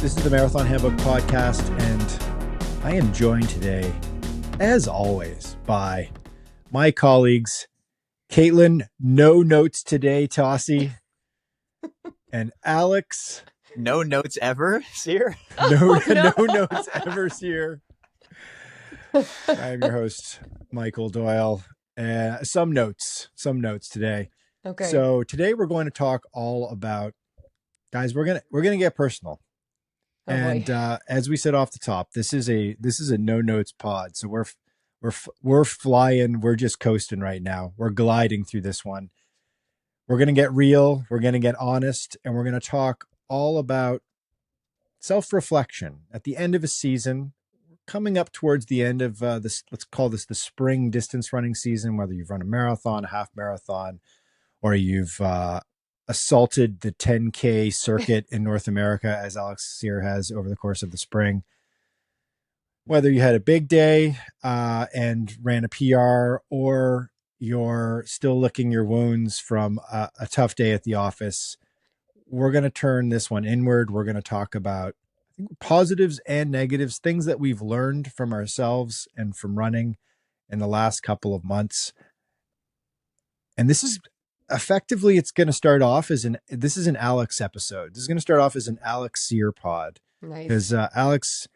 This is the Marathon Handbook podcast, and I am joined today, as always, by my colleagues, Caitlin, no notes today, Tossie, and Alex. No notes ever, Seer? No notes ever, Seer. I am your host, Michael Doyle. Some notes today. Okay. So today we're going to talk all about, guys, we're gonna get personal. Oh, and as we said off the top, this is a no notes pod. So we're flying. We're just coasting right now. We're gliding through this one. We're going to get real. We're going to get honest, and we're going to talk all about self-reflection at the end of a season, coming up towards the end of this. Let's call this the spring distance running season, whether you've run a marathon, a half marathon, or you've assaulted the 10K circuit in North America, as Alex Sear has over the course of the spring. Whether you had a big day and ran a PR, or you're still licking your wounds from a tough day at the office, we're going to turn this one inward. We're going to talk about positives and negatives, things that we've learned from ourselves and from running in the last couple of months. And this is effectively, it's going to start off as this is an Alex episode. This is going to start off as an Alex Sear pod. Nice. Because Alex,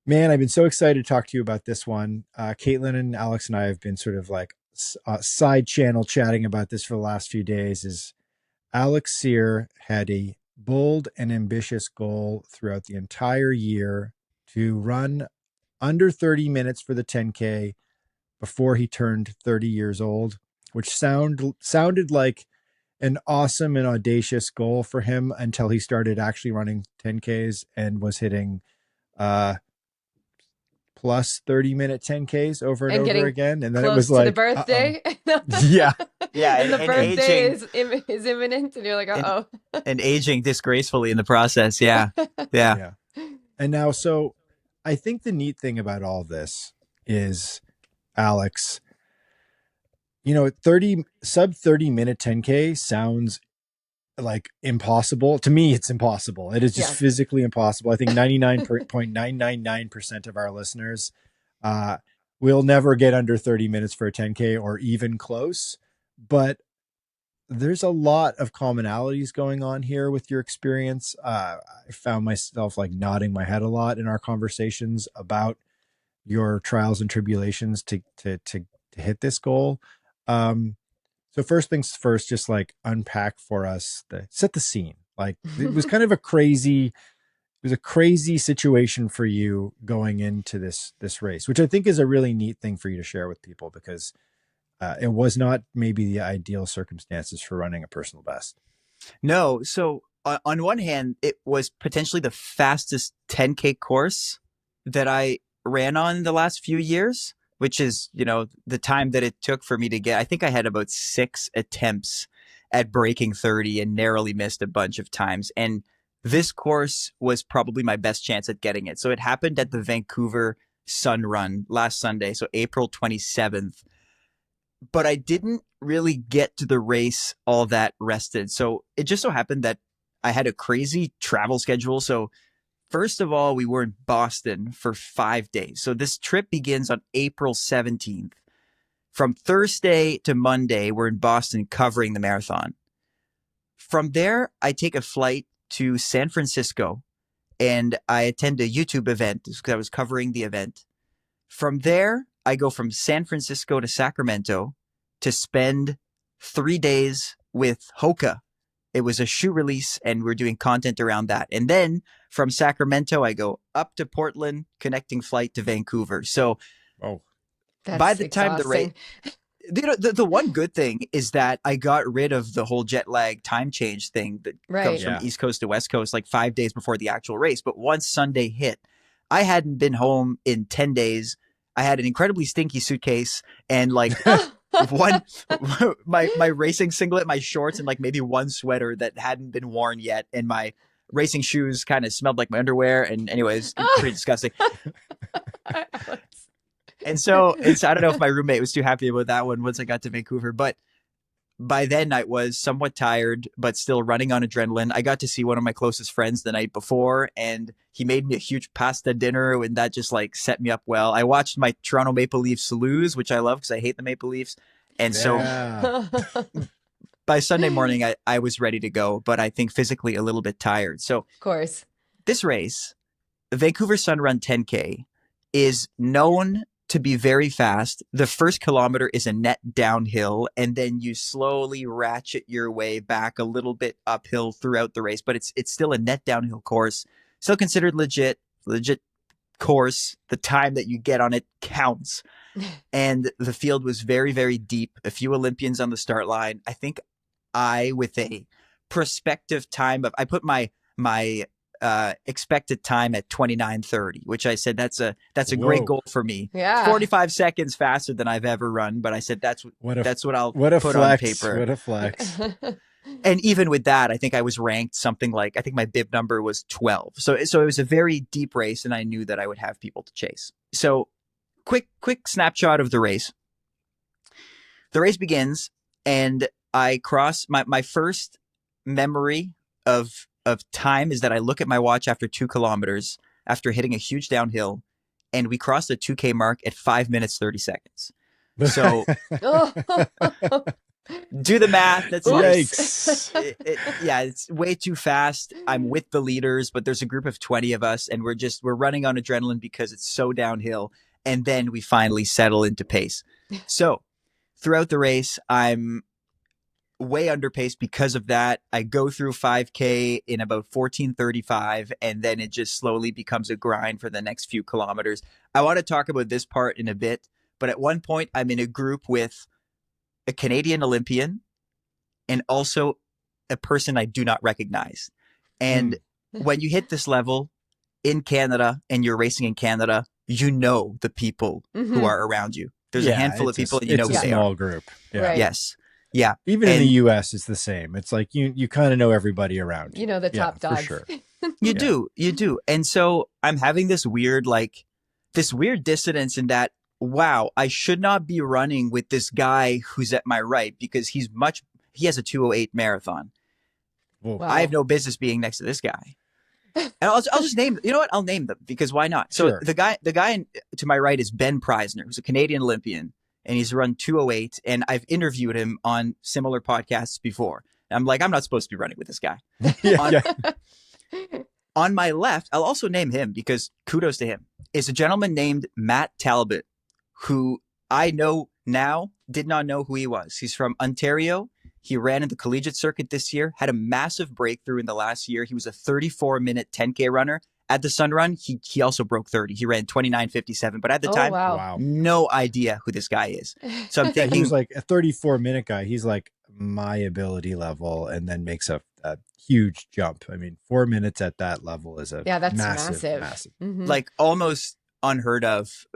man, I've been so excited to talk to you about this one. Caitlin and Alex and I have been sort of like side channel chatting about this for the last few days. Is Alex Sear had a bold and ambitious goal throughout the entire year to run under 30 minutes for the 10K before he turned 30 years old, which sounded like an awesome and audacious goal for him until he started actually running 10Ks and was hitting plus 30-minute 10Ks over and over again. And then it was like the birthday. Yeah. And the birthday is imminent, and you're like, uh-oh. And aging disgracefully in the process. Yeah. And now, so I think the neat thing about all this is, Alex, you know, sub 30-minute 10K sounds like impossible. To me, it's impossible. It is just physically impossible. I think 99.999% of our listeners will never get under 30 minutes for a 10K or even close. But there's a lot of commonalities going on here with your experience. I found myself like nodding my head a lot in our conversations about your trials and tribulations to hit this goal. So first things first, just like unpack for us, set the scene. Like it was kind of a crazy situation for you going into this race, which I think is a really neat thing for you to share with people, because it was not maybe the ideal circumstances for running a personal best. No. So on one hand, it was potentially the fastest 10K course that I ran on the last few years, which is, you know, the time that it took for me to get, I think I had about 6 attempts at breaking 30 and narrowly missed a bunch of times. And this course was probably my best chance at getting it. So it happened at the Vancouver Sun Run last Sunday, so April 27th. But I didn't really get to the race all that rested. So it just so happened that I had a crazy travel schedule. So first of all, we were in Boston for 5 days. So this trip begins on April 17th. From Thursday to Monday, we're in Boston covering the marathon. From there, I take a flight to San Francisco and I attend a YouTube event because I was covering the event. From there, I go from San Francisco to Sacramento to spend 3 days with Hoka. It was a shoe release and we're doing content around that. And then from Sacramento, I go up to Portland, connecting flight to Vancouver. So by the time the race, the one good thing is that I got rid of the whole jet lag time change thing that comes from East Coast to West Coast, like 5 days before the actual race. But once Sunday hit, I hadn't been home in 10 days. I had an incredibly stinky suitcase and like my racing singlet, my shorts, and like maybe one sweater that hadn't been worn yet. And my racing shoes kind of smelled like my underwear. And anyways, pretty disgusting. And so I don't know if my roommate was too happy about that one once I got to Vancouver, but by then I was somewhat tired, but still running on adrenaline. I got to see one of my closest friends the night before, and he made me a huge pasta dinner, and that just like set me up well. I watched my Toronto Maple Leafs lose, which I love because I hate the Maple Leafs. And so by Sunday morning, I was ready to go, but I think physically a little bit tired. So Of course. this race, the Vancouver Sun Run 10K, is known to be very fast. The first kilometer is a net downhill, and then you slowly ratchet your way back a little bit uphill throughout the race, but it's still a net downhill course, still considered legit course. The time that you get on it counts. And the field was very, very deep. A few Olympians on the start line. I think with a prospective time I put my expected time at 29:30, which I said that's a great goal for me. Yeah. 45 seconds faster than I've ever run, but I said that's what I'll put flex, on paper. What a flex. And even with that, I think I was ranked something like, I think my bib number was 12. So it was a very deep race, and I knew that I would have people to chase. So quick snapshot of the race. The race begins, and I cross my first memory of time is that I look at my watch after 2 kilometers after hitting a huge downhill, and we crossed the 2K mark at 5 minutes, 30 seconds. So do the math. That's yikes. It's way too fast. I'm with the leaders, but there's a group of 20 of us, and we're running on adrenaline because it's so downhill. And then we finally settle into pace. So throughout the race, I'm way under pace because of that. I go through 5K in about 14:35, and then it just slowly becomes a grind for the next few kilometers. I want to talk about this part in a bit, but at one point I'm in a group with a Canadian Olympian and also a person I do not recognize. And when you hit this level in Canada and you're racing in Canada, you know the people who are around you. There's a handful of people and you know who they are. It's a small group. Yeah. Right. Yes. Yeah. Even in the US, it's the same. It's like you kind of know everybody around. You know the top dogs. For sure. You do. And so I'm having this weird dissonance in that, wow, I should not be running with this guy who's at my right because he has a 2:08 marathon. Wow. I have no business being next to this guy. And I'll just name, you know what? I'll name them because why not? So Sure. the guy to my right is Ben Preisner, who's a Canadian Olympian, and he's run 2:08. And I've interviewed him on similar podcasts before. And I'm like, I'm not supposed to be running with this guy. On my left, I'll also name him because kudos to him, is a gentleman named Matt Talbot, who I know now, did not know who he was. He's from Ontario. He ran in the collegiate circuit this year, had a massive breakthrough in the last year. He was a 34-minute 10K runner. At the Sun Run, he also broke 30. He ran 29:57. But at the time, no idea who this guy is. So I'm thinking he was like a 34-minute guy. He's like my ability level and then makes a huge jump. I mean, 4 minutes at that level is that's massive. Mm-hmm. Like almost unheard of.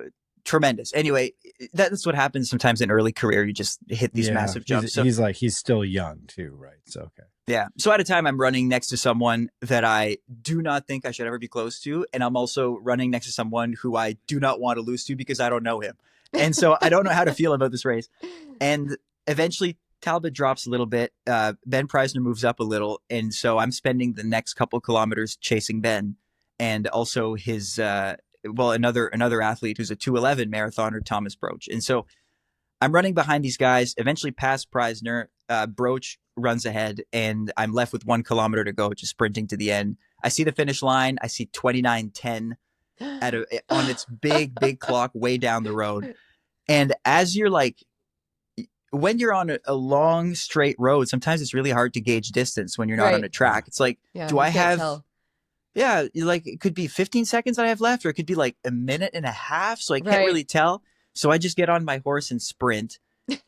Tremendous. Anyway, that's what happens sometimes in early career. You just hit these massive jumps. He's still young too, right? So okay. Yeah. So at a time, I'm running next to someone that I do not think I should ever be close to, and I'm also running next to someone who I do not want to lose to because I don't know him, and so I don't know how to feel about this race. And eventually, Talbot drops a little bit. Ben Preisner moves up a little, and so I'm spending the next couple kilometers chasing Ben, and also his. Another athlete who's a 2:11 marathoner, Thomas Broach. And so I'm running behind these guys, eventually past Preisner. Broach runs ahead, and I'm left with 1 kilometer to go, just sprinting to the end. I see the finish line. I see 29:10 on its big clock way down the road. And as you're like, when you're on a long straight road, sometimes it's really hard to gauge distance when you're not on a track. It's like, do I have... Tell. Yeah, like it could be 15 seconds that I have left, or it could be like a minute and a half. So I can't really tell. So I just get on my horse and sprint.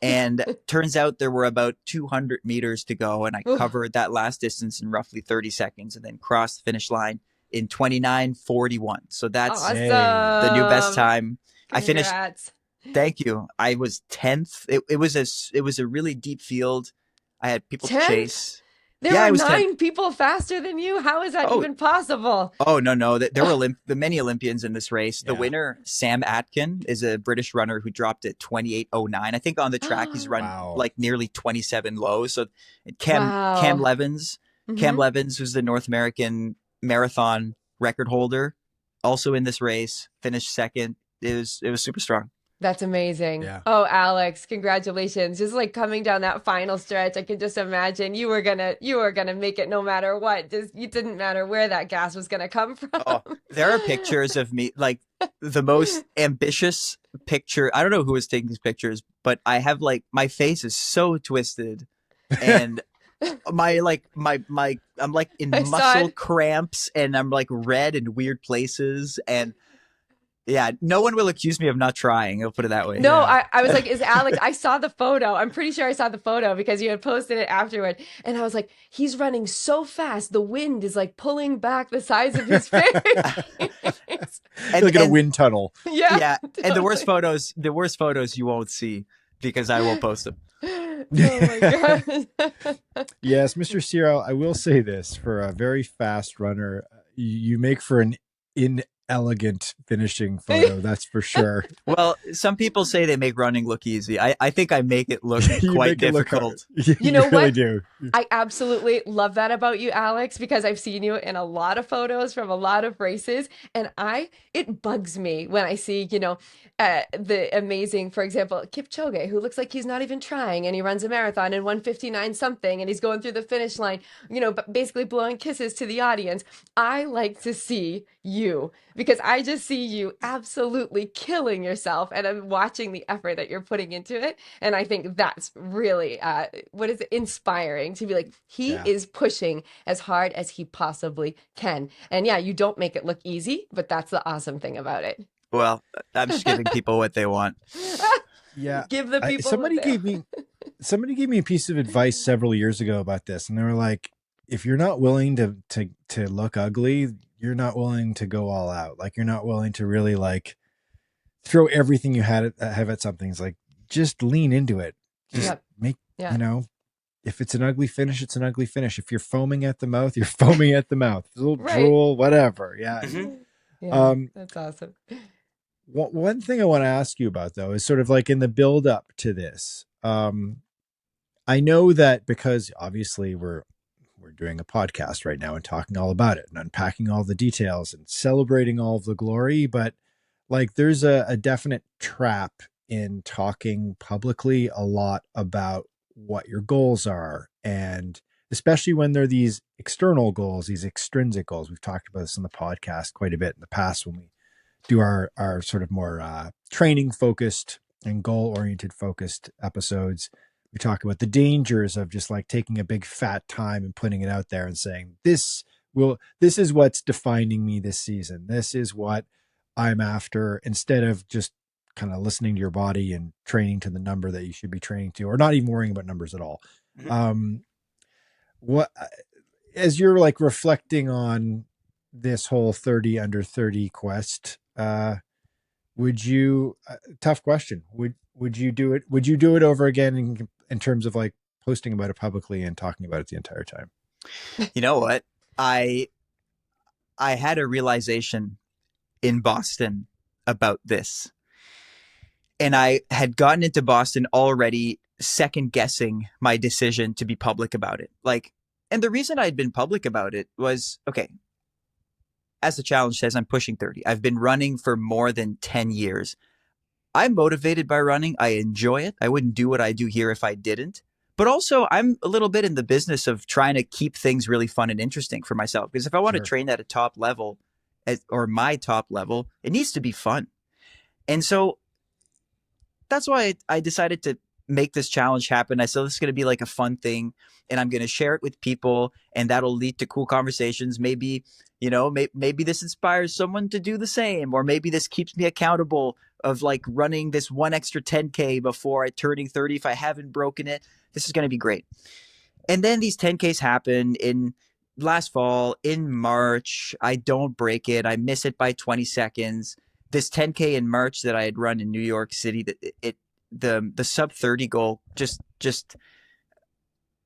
And turns out there were about 200 meters to go. And I covered that last distance in roughly 30 seconds and then crossed the finish line in 29:41. So that's the new best time. Congrats. I finished. Thank you. I was 10th. It was a really deep field. I had people to chase. There Yeah, were I was 10. 9 people faster than you. How is that Oh, even possible? oh no. There were many Olympians in this race. The Yeah. winner, Sam Atkin, is a British runner who dropped at 28:09. I think on the track he's run Wow. like nearly 27 low. So Cam Wow. Levins, Mhm. who's the North American marathon record holder, also in this race, finished second. It was super strong. That's amazing. Yeah. Oh, Alex, congratulations. Just like coming down that final stretch, I can just imagine you were gonna make it no matter what. Just it didn't matter where that gas was gonna come from. Oh, there are pictures of me, like the most ambitious picture. I don't know who was taking these pictures, but I have like my face is so twisted and my I'm like in I saw muscle it. cramps and I'm like red in weird places and yeah, no one will accuse me of not trying. I'll put it that way. No, Yeah. I was like, is Alex? I saw the photo. I'm pretty sure I saw the photo because you had posted it afterward. And I was like, he's running so fast. The wind is like pulling back the sides of his face. Like in a wind tunnel. Yeah. Yeah, and Totally. the worst photos you won't see because I won't post them. Oh my God. Yes, Mr. Ciro, I will say this, for a very fast runner, you make for an inelegant finishing photo, that's for sure. Well, some people say they make running look easy. I think I make it look You quite make it look difficult. hard. You know really what? do. I absolutely love that about you, Alex, because I've seen you in a lot of photos from a lot of races, and it bugs me when I see, the amazing, for example, Kipchoge, who looks like he's not even trying, and he runs a marathon in 1:59 something, and he's going through the finish line, basically blowing kisses to the audience. I like to see you because I just see you absolutely killing yourself, and I'm watching the effort that you're putting into it, and I think that's really, inspiring to be like, he Yeah. is pushing as hard as he possibly can. And yeah, you don't make it look easy, but that's the awesome thing about it. Well, I'm just giving people what they want. Yeah. Give the people Somebody what they gave me a piece of advice several years ago about this, and they were like, if you're not willing to look ugly, you're not willing to go all out. Like, you're not willing to really like throw everything you have at something. It's like, just lean into it. Just Yep. make, Yeah. if it's an ugly finish, it's an ugly finish. If you're foaming at the mouth, you're foaming at the mouth. A little Right. drool, whatever. Yeah. Mhm. Yeah, that's awesome. One thing I want to ask you about, though, is sort of like in the build up to this. I know that because obviously we're doing a podcast right now and talking all about it and unpacking all the details and celebrating all of the glory, but like there's a definite trap in talking publicly a lot about what your goals are, and especially when they're these external goals, these extrinsic goals. We've talked about this on the podcast quite a bit in the past when we do our sort of more training focused and goal oriented focused episodes. We talk about the dangers of just like taking a big fat time and putting it out there and saying, this is what's defining me this season. This is what I'm after, instead of just kind of listening to your body and training to the number that you should be training to, or not even worrying about numbers at all. Mhm. What, as you're like reflecting on this whole 30 under 30 quest, would you, tough question. Would you do it? Would you do it over again in terms of like posting about it publicly and talking about it the entire time? You know what? I had a realization in Boston about this. And I had gotten into Boston already second guessing my decision to be public about it. And the reason I'd been public about it was, okay, as the challenge says, I'm pushing 30. I've been running for more than 10 years. I'm motivated by running. I enjoy it. I wouldn't do what I do here if I didn't. But also, I'm a little bit in the business of trying to keep things really fun and interesting for myself. Because if I want to train at a top level, or my top level, it needs to be fun. And so that's why I decided to make this challenge happen. I said, this is going to be like a fun thing, and I'm going to share it with people, and that'll lead to cool conversations. Maybe, maybe this inspires someone to do the same, or maybe this keeps me accountable of like running this one extra 10K before turning 30 if I haven't broken it. This is going to be great. And then these 10Ks happen in last fall, in March. I don't break it. I miss it by 20 seconds. This 10K in March that I had run in New York City, the sub 30 goal just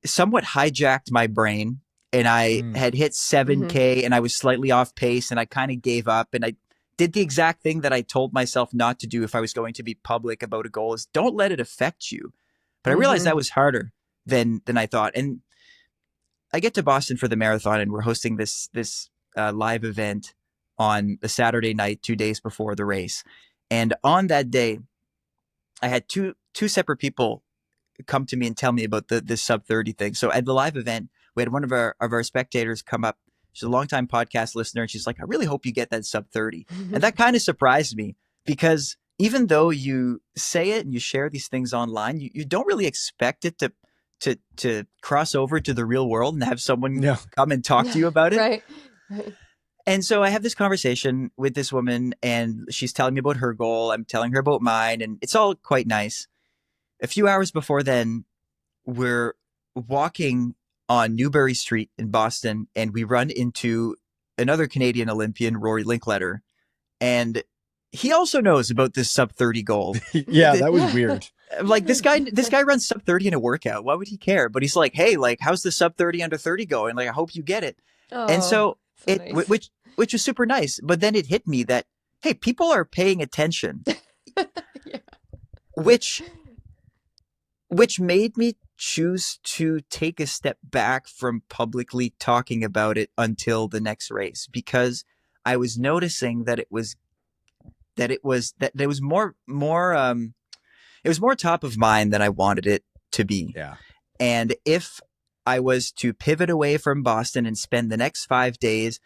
somewhat hijacked my brain, and I Mm. had hit Mm-hmm. 7K and I was slightly off pace, and I kind of gave up, and I did the exact thing that I told myself not to do if I was going to be public about a goal, is don't let it affect you. But I realized Mm-hmm. that was harder than I thought. And I get to Boston for the marathon, and we're hosting this live event on the Saturday night, 2 days before the race. And on that day, I had two separate people come to me and tell me about this sub 30 thing. So at the live event, we had one of our spectators come up. She's a longtime podcast listener, and she's like, "I really hope you get that sub 30." And that kind of surprised me, because even though you say it and you share these things online, you don't really expect it to cross over to the real world and have someone No. come and talk to you about it. Right. And so I have this conversation with this woman, and she's telling me about her goal. I'm telling her about mine, and it's all quite nice. A few hours before then, we're walking on Newbury Street in Boston, and we run into another Canadian Olympian, Rory Linkletter, and he also knows about this sub 30 goal. Yeah, that was weird. Like, this guy runs sub 30 in a workout. Why would he care? But he's like, "Hey, like, how's the sub 30 under 30 going? Like, I hope you get it." And so nice. which was super nice. But then it hit me that, hey, people are paying attention, Yeah. which made me choose to take a step back from publicly talking about it until the next race, because I was noticing that it was more it was more top of mind than I wanted it to be. Yeah. And if I was to pivot away from Boston and spend the next 5 days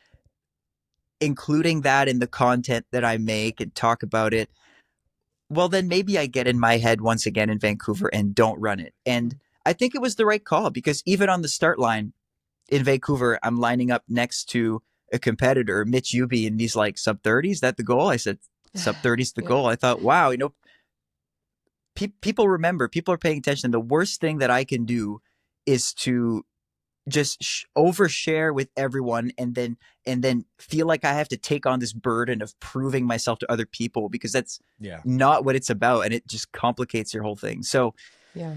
including that in the content that I make and talk about it, well, then maybe I get in my head once again in Vancouver and don't run it. And I think it was the right call, because even on the start line in Vancouver, I'm lining up next to a competitor, Mitch Uby, and he's like, "Sub 30, is that the goal?" I said, "Sub 30 is the Yeah. goal." I thought, wow, people remember, people are paying attention. The worst thing that I can do is to just overshare with everyone and then feel like I have to take on this burden of proving myself to other people, because that's not what it's about, and it just complicates your whole thing. So yeah,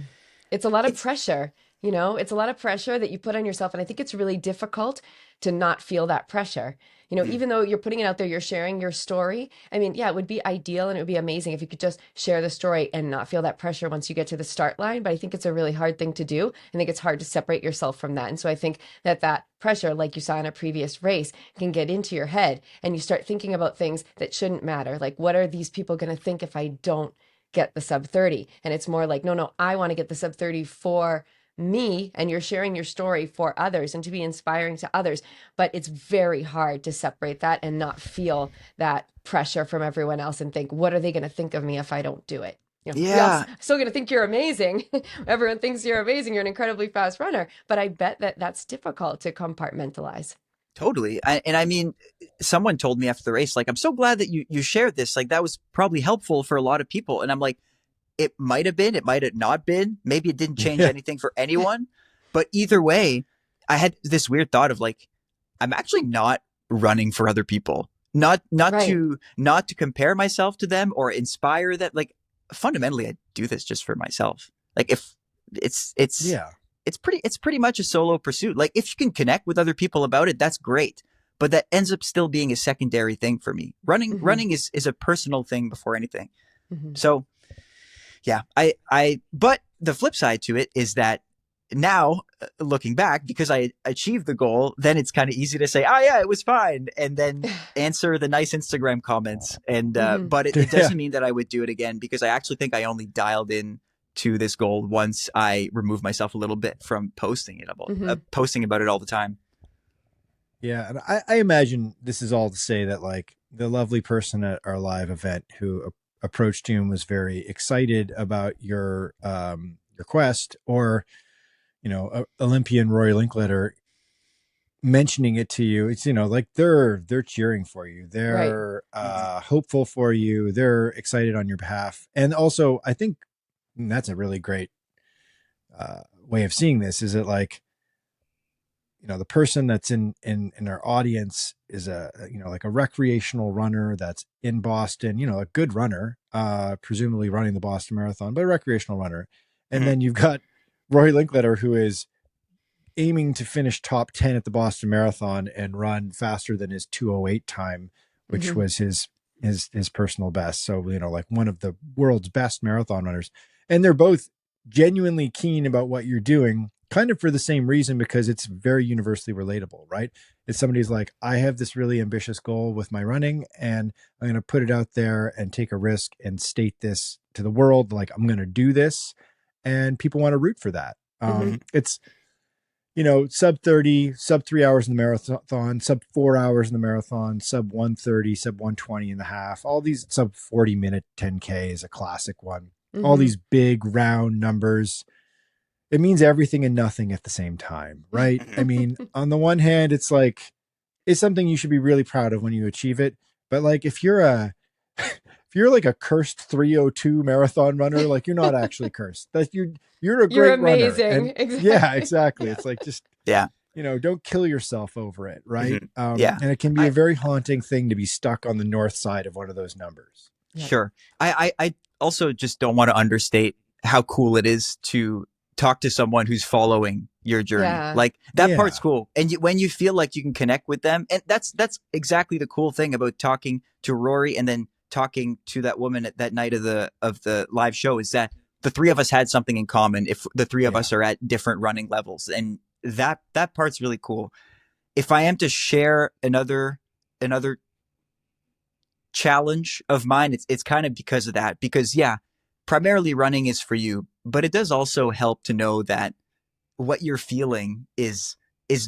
it's a lot of pressure. It's a lot of pressure that you put on yourself, and I think it's really difficult to not feel that pressure. Even though you're putting it out there, you're sharing your story. I mean, yeah, it would be ideal and it would be amazing if you could just share the story and not feel that pressure once you get to the start line. But I think it's a really hard thing to do. I think it's hard to separate yourself from that. And so I think that pressure, like you saw in a previous race, can get into your head, and you start thinking about things that shouldn't matter. Like, what are these people going to think if I don't get the sub 30? And it's more like, no, I want to get the sub 30 for me, and you're sharing your story for others and to be inspiring to others. But it's very hard to separate that and not feel that pressure from everyone else and think, what are they going to think of me if I don't do it? Yeah. You're still going to think you're amazing. Everyone thinks you're amazing. You're an incredibly fast runner. But I bet that that's difficult to compartmentalize. Totally. I mean, someone told me after the race, like, "I'm so glad that you shared this. Like, that was probably helpful for a lot of people." And I'm like, it might have been, it might have not been. Maybe it didn't change anything for anyone. But either way, I had this weird thought of like, I'm actually not running for other people. Not Right. to compare myself to them or inspire them. Like, fundamentally, I do this just for myself. Like, if it's pretty much a solo pursuit. Like, if you can connect with other people about it, that's great. But that ends up still being a secondary thing for me. Running is a personal thing before anything. Mm-hmm. So yeah, but the flip side to it is that now, looking back, because I achieved the goal, then it's kind of easy to say, "Oh yeah, it was fine," and then answer the nice Instagram comments. And but it doesn't mean that I would do it again, because I actually think I only dialed in to this goal once I removed myself a little bit from posting about it all the time. Yeah, and I imagine this is all to say that, like, the lovely person at our live event who approached you and was very excited about your quest, or Olympian Roy Linkletter mentioning it to you, it's like they're cheering for you, they're hopeful for you, they're excited on your behalf. And also, I think that's a really great way of seeing this, is it like, the person that's in our audience is like a recreational runner that's in Boston, a good runner, presumably running the Boston Marathon, but a recreational runner. And then you've got Roy Linkletter, who is aiming to finish top 10 at the Boston Marathon and run faster than his 2:08 time, which Mhm. was his personal best. So, like one of the world's best marathon runners. And they're both genuinely keen about what you're doing, kind of for the same reason, because it's very universally relatable, right? It's somebody's like, I have this really ambitious goal with my running, and I'm going to put it out there and take a risk and state this to the world. Like, I'm going to do this, and people want to root for that. Mhm. It's, sub 30, sub 3 hours in the marathon, sub 4 hours in the marathon, sub 130, sub 120 in the half. All these sub 40-minute 10K is a classic one. All Mhm. these big round numbers. It means everything and nothing at the same time, right? I mean, on the one hand, it's like, it's something you should be really proud of when you achieve it. But like, if you're like a cursed 3:02 marathon runner, like you're not actually cursed. That you're a You're great runner. amazing. And yeah, Exactly. exactly. It's like, just, Yeah. don't kill yourself over it, right? Mhm. Yeah. And it can be I a very haunting thing to be stuck on the north side of one of those numbers. Yep. Sure. I also just don't want to understate how cool it is to talk to someone who's following your journey. Yeah. Like that Yeah. part's cool. And when you feel like you can connect with them, and that's exactly the cool thing about talking to Rory and then talking to that woman at that night of the live show, is that the three of us had something in common. If the three of Yeah. us are at different running levels, and that part's really cool. If I am to share another challenge of mine, it's kind of because of that. Because yeah, primarily running is for you, but it does also help to know that what you're feeling is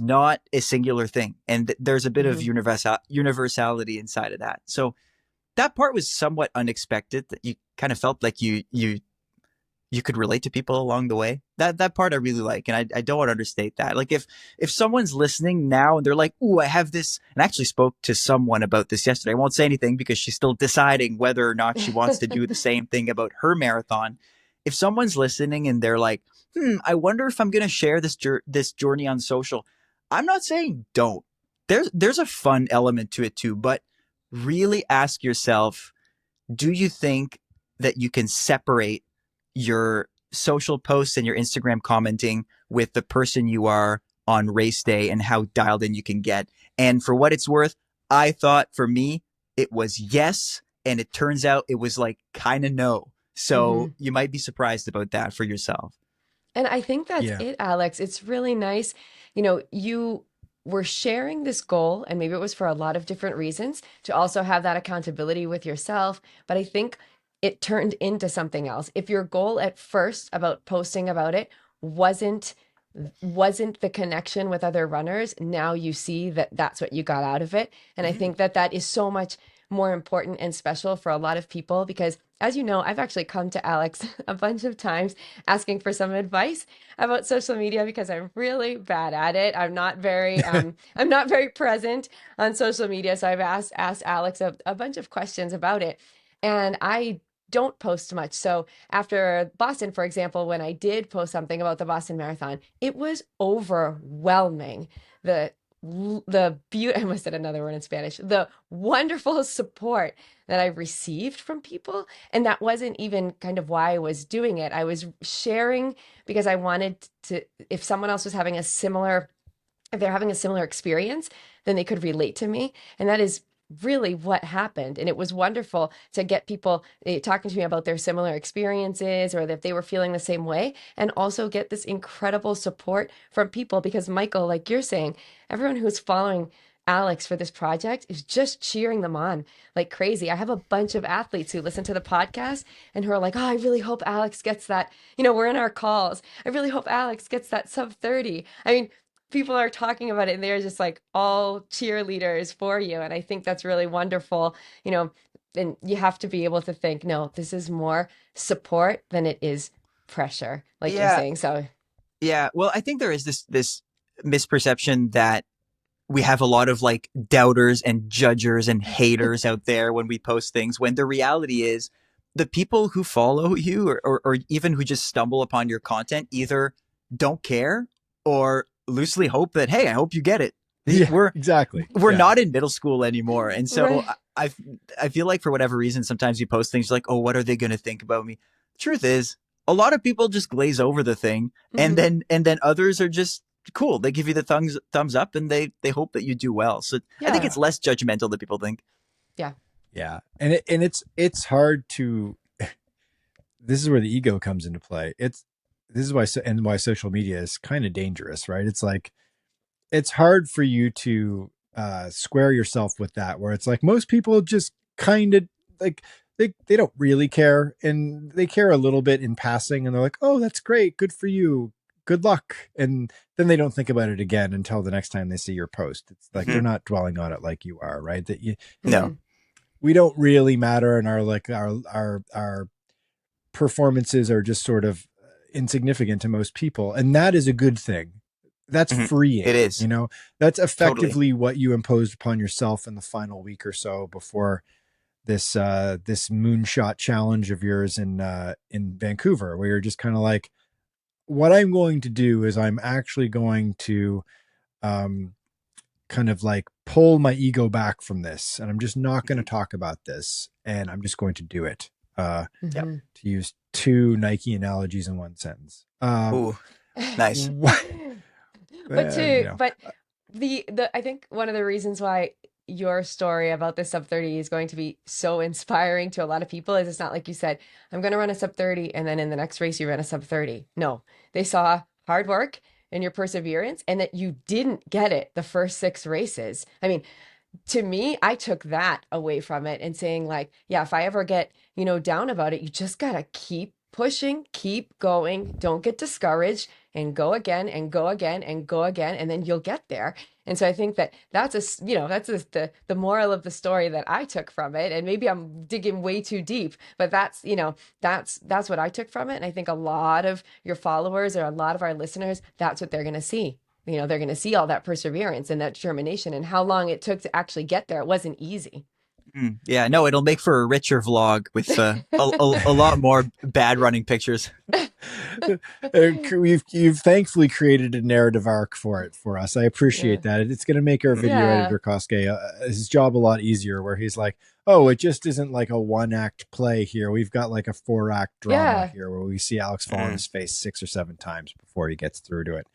not a singular thing, and there's a bit of Mhm. universality inside of that. So that part was somewhat unexpected, that you kind of felt like you could relate to people along the way. That part I really like, and I don't want to understate that. Like if someone's listening now and they're like, "Ooh, I have this," and I actually spoke to someone about this yesterday. I won't say anything because she's still deciding whether or not she wants to do the same thing about her marathon. If someone's listening and they're like, I wonder if I'm going to share this journey on social," I'm not saying don't. There's a fun element to it too, but really ask yourself, do you think that you can separate your social posts and your Instagram commenting with the person you are on race day and how dialed in you can get? And for what it's worth, I thought for me, it was yes. And it turns out it was like kind of no. So Mhm. you might be surprised about that for yourself. And I think that's Yeah. it, Alex. It's really nice. You were sharing this goal, and maybe it was for a lot of different reasons, to also have that accountability with yourself. But I think it turned into something else. If your goal at first about posting about it wasn't the connection with other runners, now you see that that's what you got out of it. And I Mhm. think that that is so much more important and special for a lot of people because, as you know, I've actually come to Alex a bunch of times asking for some advice about social media because I'm really bad at it. I'm not very present on social media, so I've asked Alex a bunch of questions about it, and I don't post much. So after Boston, for example, when I did post something about the Boston Marathon, it was overwhelming. The beauty, I almost said another word in Spanish, the wonderful support that I received from people. And that wasn't even kind of why I was doing it. I was sharing because I wanted to, if someone else was having a similar, if they're having a similar experience, then they could relate to me. And that is really what happened. And it was wonderful to get people talking to me about their similar experiences or that they were feeling the same way, and also get this incredible support from people. Because, Michael, like you're saying, everyone who's following Alex for this project is just cheering them on like crazy. I have a bunch of athletes who listen to the podcast and who are like, oh, I really hope Alex gets that. We're in our calls. I really hope Alex gets that sub 30. I mean, people are talking about it and they're just like all cheerleaders for you. And I think that's really wonderful. And you have to be able to think, no, this is more support than it is pressure, like you're Yeah. saying. So, Yeah. Well, I think there is this misperception that we have a lot of like doubters and judgers and haters out there when we post things, when the reality is the people who follow you, or even who just stumble upon your content, either don't care or loosely hope that, hey, I hope you get it. Yeah, We're exactly. we're Yeah. not in middle school anymore. And so right. I feel like for whatever reason, sometimes you post things like, oh, what are they going to think about me? Truth is, a lot of people just glaze over the thing, and Mhm. then others are just cool. They give you the thumbs up, and they hope that you do well. So I think Yeah. it's less judgmental than people think. Yeah. Yeah. And it's hard to, this is where the ego comes into play. This is why, and why social media is kind of dangerous, right? It's like, it's hard for you to square yourself with that, where it's like most people just kind of like, they don't really care, and they care a little bit in passing, and they're like, oh, that's great, good for you, good luck, and then they don't think about it again until the next time they see your post. It's like they're not dwelling on it like you are, right? That you, No. we don't really matter, and our performances are just sort of insignificant to most people, and that is a good thing. That's freeing. It is. That's Totally. effectively what you imposed upon yourself in the final week or so before this this moonshot challenge of yours in Vancouver, where you're just kind of like, what I'm going to do is I'm actually going to kind of like pull my ego back from this, and I'm just not going to talk about this, and I'm just going to do it. Yep. To use two Nike analogies in one sentence. Ooh, nice. But you to know, but the I think one of the reasons why your story about the sub 30 is going to be so inspiring to a lot of people is it's not like you said, I'm going to run a sub 30 and then in the next race you ran a sub 30. No, they saw hard work and your perseverance and that you didn't get it the first 6 races. I mean, to me, I took that away from it and saying like, yeah, if I ever get, down about it, you just got to keep pushing, keep going, don't get discouraged and go again and go again and go again, and then you'll get there. And so I think that the moral of the story that I took from it. And maybe I'm digging way too deep, but that's what I took from it. And I think a lot of your followers or a lot of our listeners, that's what they're going to see. They're going to see all that perseverance and that determination and how long it took to actually get there. It wasn't easy. Yeah, no, it'll make for a richer vlog with a lot more bad running pictures. You've thankfully created a narrative arc for us. I appreciate that. It's going to make our video editor Kosuke his job a lot easier, where he's like, oh, it just isn't like a 1-act play here. We've got like a 4-act drama here, where we see Alex fall on his face 6 or 7 times before he gets through to it.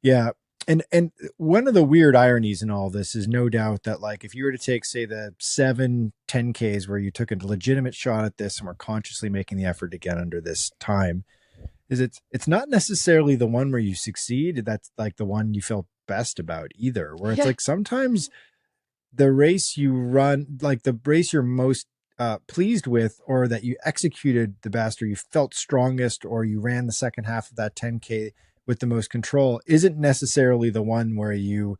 Yeah. And one of the weird ironies in all this is no doubt that, like, if you were to take, say, the 7 10Ks where you took a legitimate shot at this and were consciously making the effort to get under this time, is it's not necessarily the one where you succeed that's like the one you felt best about either, where it's like sometimes the race you run, like the race you're most pleased with, or that you executed the best, or you felt strongest, or you ran the second half of that 10K with the most control, isn't necessarily the one where you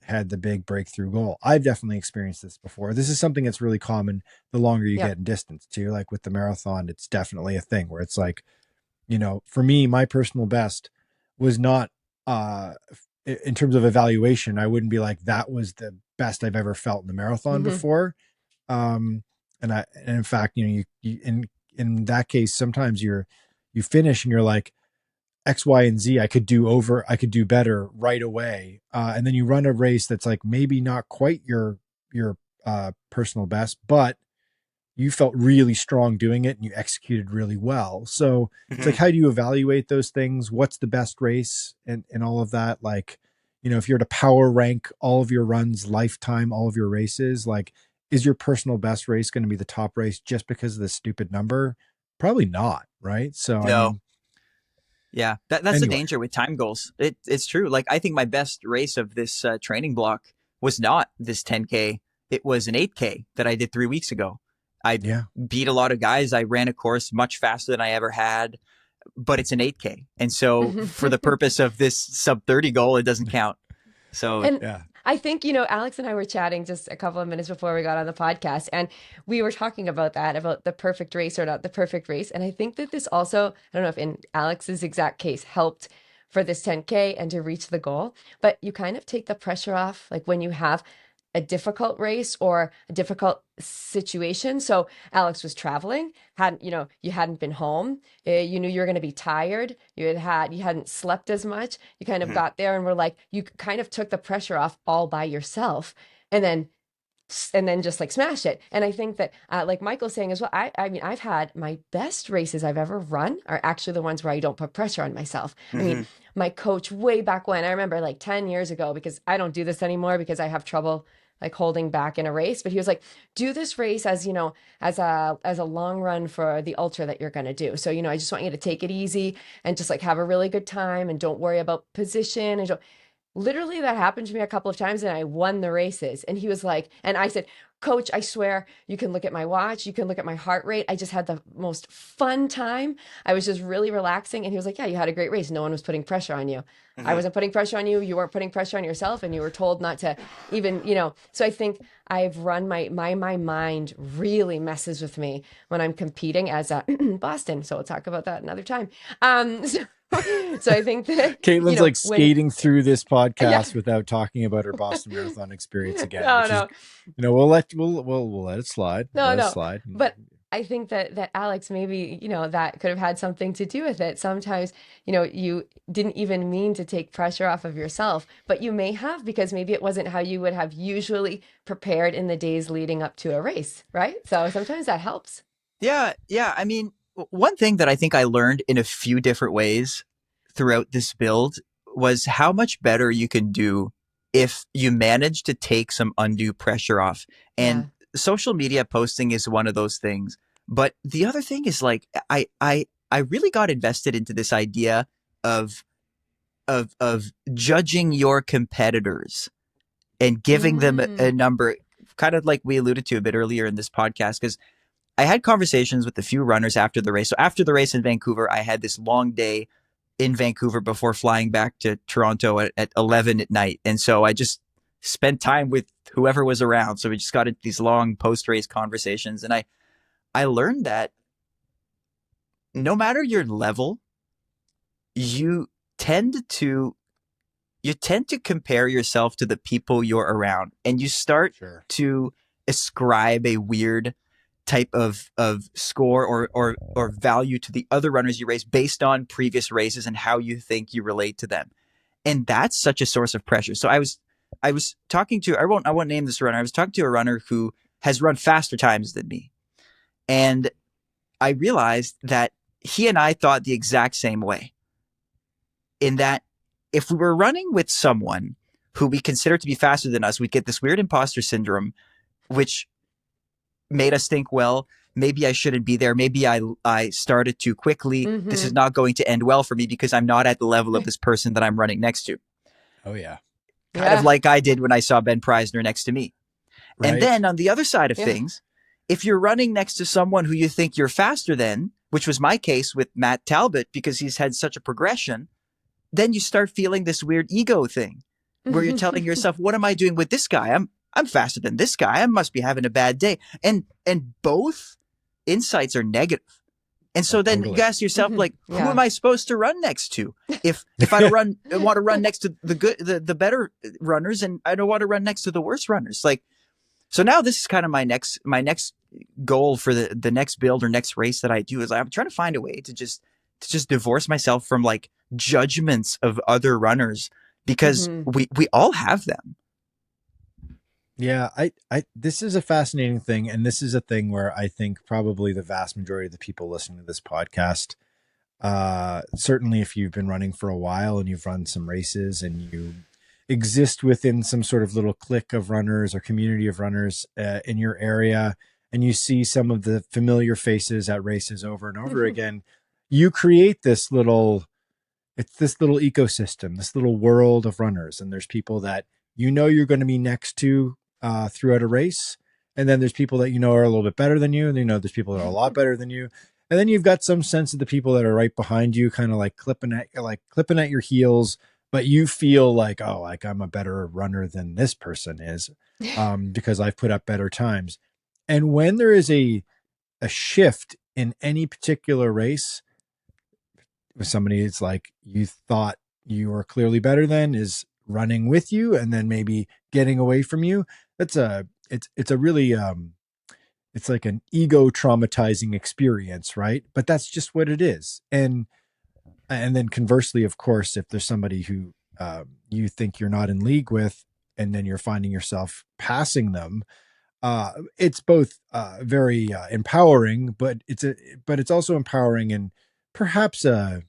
had the big breakthrough goal. I've definitely experienced this before. This is something that's really common the longer you get in distance too. Like with the marathon, it's definitely a thing where it's like, for me, my personal best was not, in terms of evaluation, I wouldn't be like, that was the best I've ever felt in the marathon before. And in fact, you in that case, sometimes you finish and you're like, X, Y, and Z, I could do better right away. And then you run a race that's like maybe not quite your personal best, but you felt really strong doing it and you executed really well. So it's like, how do you evaluate those things? What's the best race and all of that? Like, if you're to power rank all of your runs, lifetime, all of your races, like, is your personal best race going to be the top race just because of the stupid number? Probably not. Right. So, no. I mean, yeah, that's the danger with time goals. It's true. Like, I think my best race of this training block was not this 10K. It was an 8K that I did 3 weeks ago. I beat a lot of guys. I ran a course much faster than I ever had, but it's an 8K. And so for the purpose of this sub 30 goal, it doesn't count. So, I think, Alex and I were chatting just a couple of minutes before we got on the podcast, and we were talking about that, about the perfect race or not the perfect race. And I think that this also, I don't know if in Alex's exact case, helped for this 10K and to reach the goal, but you kind of take the pressure off, like when you have a difficult race or a difficult situation. So Alex was traveling, you hadn't been home. You knew you were going to be tired. You hadn't slept as much. You kind of got there and were like, you kind of took the pressure off all by yourself. And then and then just like smash it. And I think that, like Michael's saying as well, I mean, I've had my best races I've ever run are actually the ones where I don't put pressure on myself. I mean, my coach way back when, I remember like 10 years ago, because I don't do this anymore because I have trouble like holding back in a race, but he was like, do this race as, as a long run for the ultra that you're going to do. So, I just want you to take it easy and just like have a really good time and don't worry about position and don't. Literally, that happened to me a couple of times and I won the races. And he was like, and I said, Coach, I swear you can look at my watch, you can look at my heart rate. I just had the most fun time. I was just really relaxing. And he was like, yeah, you had a great race. No one was putting pressure on you. I wasn't putting pressure on you. You weren't putting pressure on yourself. And you were told not to even, So I think I've run my mind really messes with me when I'm competing as a Boston. So we'll talk about that another time. So I think that Caitlin's like skating through this podcast Yeah. without talking about her Boston Marathon experience again. No. We'll let it slide. Let it slide. But I think that Alex, maybe, that could have had something to do with it. Sometimes, you didn't even mean to take pressure off of yourself, but you may have, because maybe it wasn't how you would have usually prepared in the days leading up to a race, right? So sometimes that helps. Yeah. I mean, one thing that I think I learned in a few different ways throughout this build was how much better you can do if you manage to take some undue pressure off. And social media posting is one of those things. But the other thing is, like, I really got invested into this idea of judging your competitors and giving them a number, kind of like we alluded to a bit earlier in this podcast, because I had conversations with a few runners after the race. So after the race in Vancouver, I had this long day in Vancouver before flying back to Toronto at 11 at night. And so I just spent time with whoever was around. So we just got into these long post-race conversations. And I learned that no matter your level, you tend to compare yourself to the people you're around, and you start to ascribe a weird type of score or value to the other runners you race based on previous races and how you think you relate to them. And that's such a source of pressure. So I was talking to, I won't name this runner. I was talking to a runner who has run faster times than me. And I realized that he and I thought the exact same way, in that if we were running with someone who we consider to be faster than us, we'd get this weird imposter syndrome, which made us think, well, maybe I shouldn't be there. Maybe I started too quickly. This is not going to end well for me because I'm not at the level of this person that I'm running next to. Oh, yeah. Kind of like I did when I saw Ben Preisner next to me. Right. And then on the other side of things, if you're running next to someone who you think you're faster than, which was my case with Matt Talbot because he's had such a progression, then you start feeling this weird ego thing where you're telling yourself, what am I doing with this guy? I'm faster than this guy. I must be having a bad day. And both insights are negative. And so then you ask yourself, like, who am I supposed to run next to? If I want to run next to the better runners, and I don't want to run next to the worst runners. Like, so now this is kind of my next goal for the next build or next race that I do, is I'm trying to find a way to just divorce myself from like judgments of other runners, because we all have them. Yeah, I this is a fascinating thing, and this is a thing where I think probably the vast majority of the people listening to this podcast, certainly if you've been running for a while and you've run some races and you exist within some sort of little clique of runners or community of runners in your area, and you see some of the familiar faces at races over and over again, you create this little ecosystem, this little world of runners, and there's people that you're going to be next to throughout a race. And then there's people that are a little bit better than you. And there's people that are a lot better than you. And then you've got some sense of the people that are right behind you, kind of like clipping at your heels, but you feel like, oh, like I'm a better runner than this person is, because I've put up better times. And when there is a shift in any particular race, with somebody it's like you thought you were clearly better than is running with you and then maybe getting away from you, it's a really it's like an ego traumatizing experience, right? But that's just what it is. And then conversely, of course, if there's somebody who you think you're not in league with, and then you're finding yourself passing them, it's both very empowering, but it's also empowering and perhaps I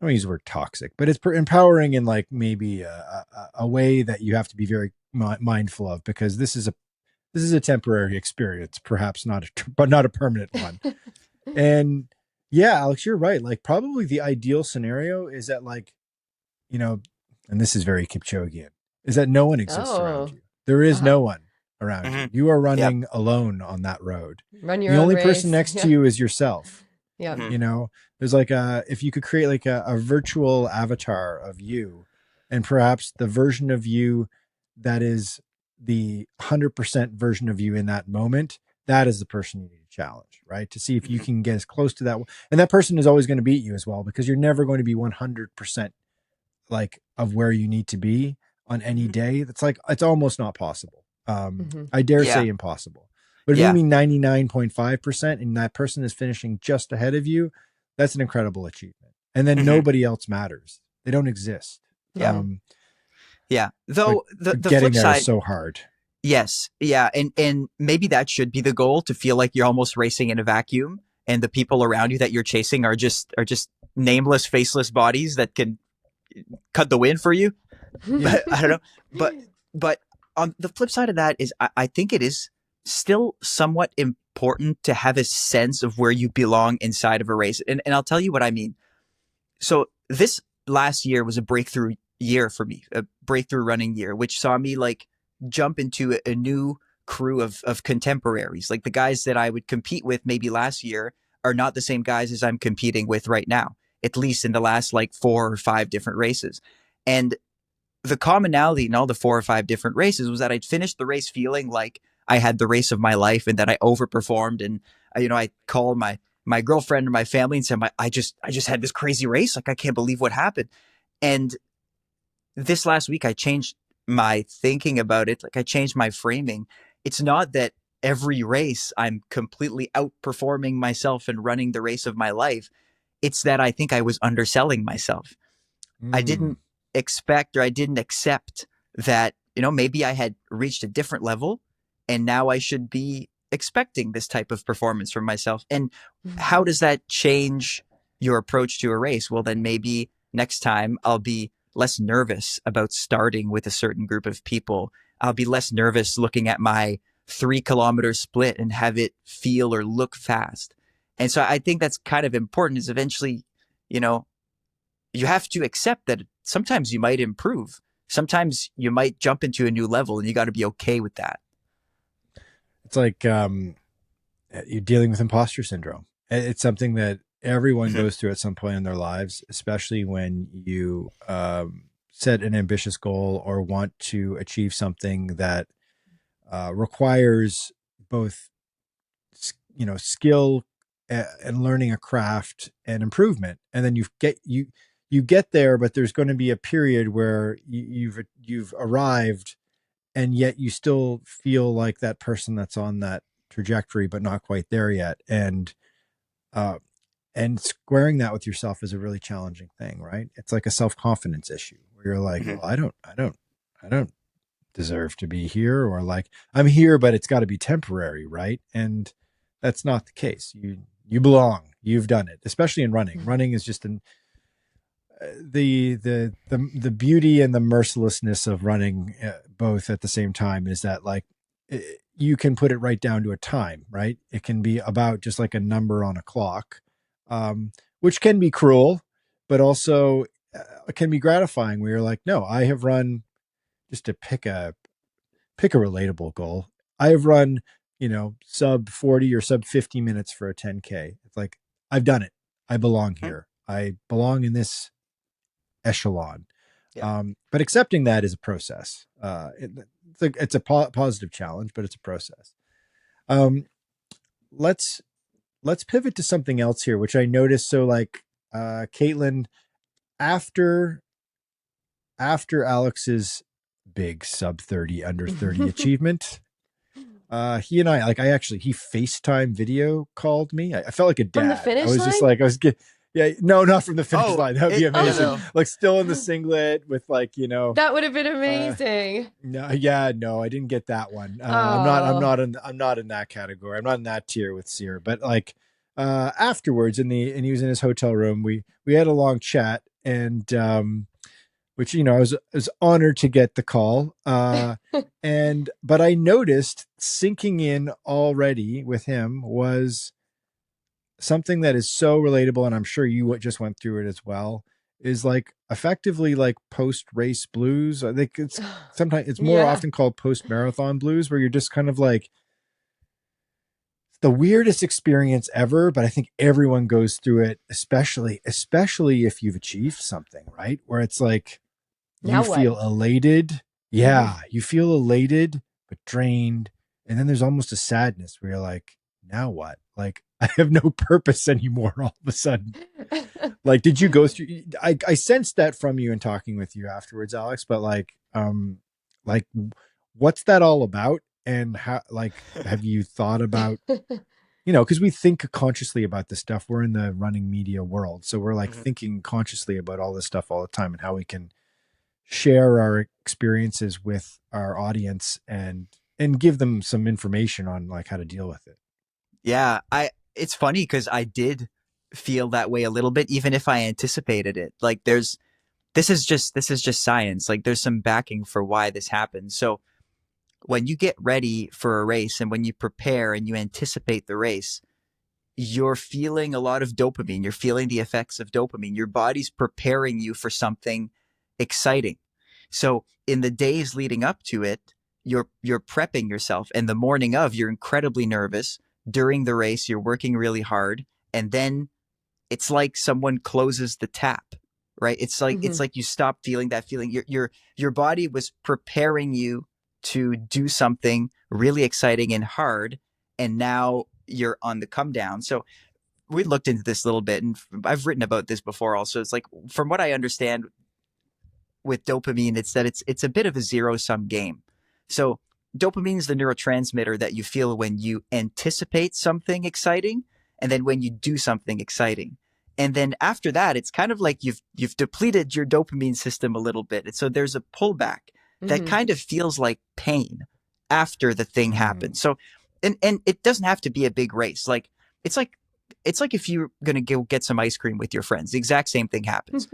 don't use the word toxic, but it's empowering in like maybe a way that you have to be very mindful of, because this is a temporary experience, perhaps but not a permanent one. And yeah, Alex, you're right. Like probably the ideal scenario is that like, you know, and this is very Kipchogean, is that no one exists around Oh, you. There is uh-huh. no one around Hmm. you. You are Yep. running alone on that road. Run your The own only person race. next to Yeah. you is yourself. Yeah. Hmm. You know, there's like if you could create like a virtual avatar of you, and perhaps the version of you that is the 100% version of you in that moment, that is the person you need to challenge, right? To see if you Hmm. can get as close to that. And that person is always going to beat you as well, because you're never going to be 100% like of where you need to be on any Hmm. day. That's like, it's almost not possible. Hmm. I dare Yeah. say impossible. But if you Yeah. mean 99.5% and that person is finishing just ahead of you, that's an incredible achievement. And then Hmm. nobody else matters. They don't exist. Yeah. Hmm. Yeah. But Though the getting flip there is side, so hard. yes. Yeah. And maybe that should be the goal, to feel like you're almost racing in a vacuum, and the people around you that you're chasing are just nameless, faceless bodies that can cut the wind for you. Yeah. But I don't know. But on the flip side of that is, I think it is still somewhat important to have a sense of where you belong inside of a race. And I'll tell you what I mean. So this last year was a breakthrough year for me, a breakthrough running year, which saw me like jump into a new crew of contemporaries. Like the guys that I would compete with maybe last year are not the same guys as I'm competing with right now, at least in the last like 4 or 5 different races. And the commonality in all the 4 or 5 different races was that I'd finished the race feeling like I had the race of my life, and that I overperformed. And I called my girlfriend and my family and said, I just had this crazy race. Like, I can't believe what happened. And this last week, I changed my thinking about it. Like, I changed my framing. It's not that every race I'm completely outperforming myself and running the race of my life. It's that I think I was underselling myself. I Mm. didn't expect, or I didn't accept that, maybe I had reached a different level, and now I should be expecting this type of performance from myself. And how does that change your approach to a race? Well, then maybe next time I'll be less nervous about starting with a certain group of people. I'll be less nervous looking at my 3 kilometer split and have it feel or look fast. And so I think that's kind of important, is eventually, you know, you have to accept that sometimes you might improve. Sometimes you might jump into a new level, and you got to be okay with that. It's like you're dealing with imposter syndrome. It's something that everyone Mhm. goes through at some point in their lives, especially when you set an ambitious goal or want to achieve something that requires both, skill and learning a craft and improvement. And then you get there, but there's going to be a period where you've arrived, and yet you still feel like that person that's on that trajectory but not quite there yet. Uh and squaring that with yourself is a really challenging thing, right? It's like a self-confidence issue where you're like, Mhm. well, I don't deserve to be here, or like I'm here but it's got to be temporary, right? And that's not the case. You belong. You've done it, especially in running. Running is just the beauty and the mercilessness of running both at the same time is that like you can put it right down to a time, right? It can be about just like a number on a clock, which can be cruel, but also can be gratifying where you're like, no, I have run, just to pick a relatable goal, I have run, sub 40 or sub 50 minutes for a 10K. It's like, I've done it. I belong Mhm. here. I belong in this echelon. Yeah. But accepting that is a process. It's a positive challenge, but it's a process. Um, let's let's pivot to something else here, which I noticed. So, like, Caitlin, after Alex's big sub 30 under 30 achievement, he and I actually he FaceTime video called me. I felt like a From the dad. I finish was just line? like, Yeah, no, not from the finish Oh, line. That would be no, amazing. no. Like still in the singlet with like, That would have been uh, amazing. no, yeah, no, I didn't get that one. Oh. I'm not in that category. I'm not in that tier with Sear. But like, afterwards and he was in his hotel room. We had a long chat, and which I was honored to get the call. But I noticed sinking in already with him was something that is so relatable, and I'm sure you just went through it as well, is like effectively like post race blues. I think it's sometimes it's more Yeah. often called post marathon blues, where you're just kind of like the weirdest experience ever. But I think everyone goes through it, especially if you've achieved something, right? Where it's like you Now what? feel elated. Hmm. Yeah, you feel elated but drained, and then there's almost a sadness where you're like, now what? Like I have no purpose anymore all of a sudden. Like, did you go through? I sensed that from you in talking with you afterwards, Alex. But like, what's that all about? And how? Like, have you thought about? Because we think consciously about this stuff. We're in the running media world, so we're like Mhm. thinking consciously about all this stuff all the time and how we can share our experiences with our audience and give them some information on like how to deal with it. Yeah, it's funny because I did feel that way a little bit, even if I anticipated it. Like this is just science. Like there's some backing for why this happens. So when you get ready for a race and when you prepare and you anticipate the race, you're feeling a lot of dopamine. You're feeling the effects of dopamine. Your body's preparing you for something exciting. So in the days leading up to it, you're prepping yourself. And the morning of, you're incredibly nervous. During the race, you're working really hard. And then it's like someone closes the tap, right? It's Hmm. like you stop feeling that feeling. Your body was preparing you to do something really exciting and hard, and now you're on the come down. So we looked into this a little bit, and I've written about this before. Also, it's like from what I understand with dopamine, it's that it's a bit of a zero sum game. So dopamine is the neurotransmitter that you feel when you anticipate something exciting, and then when you do something exciting. And then after that, it's kind of like you've depleted your dopamine system a little bit. And so there's a pullback that Hmm. kind of feels like pain after the thing Mm. happens. So and it doesn't have to be a big race. Like it's like it's like if you're gonna go get some ice cream with your friends. The exact same thing happens.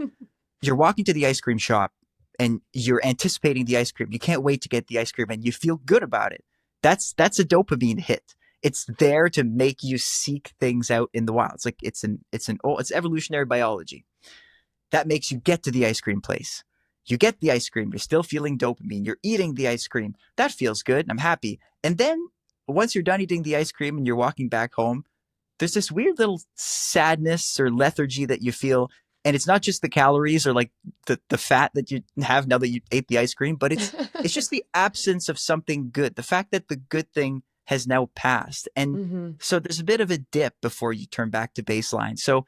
You're walking to the ice cream shop and you're anticipating the ice cream. You can't wait to get the ice cream and you feel good about it. That's a dopamine hit. It's there to make you seek things out in the wild. It's like it's evolutionary biology. That makes you get to the ice cream place. You get the ice cream, you're still feeling dopamine. You're eating the ice cream. That feels good. I'm happy. And then once you're done eating the ice cream and you're walking back home, there's this weird little sadness or lethargy that you feel. And it's not just the calories or like the fat that you have now that you ate the ice cream, but it's just the absence of something good. The fact that the good thing has now passed. And Hmm. so there's a bit of a dip before you turn back to baseline. So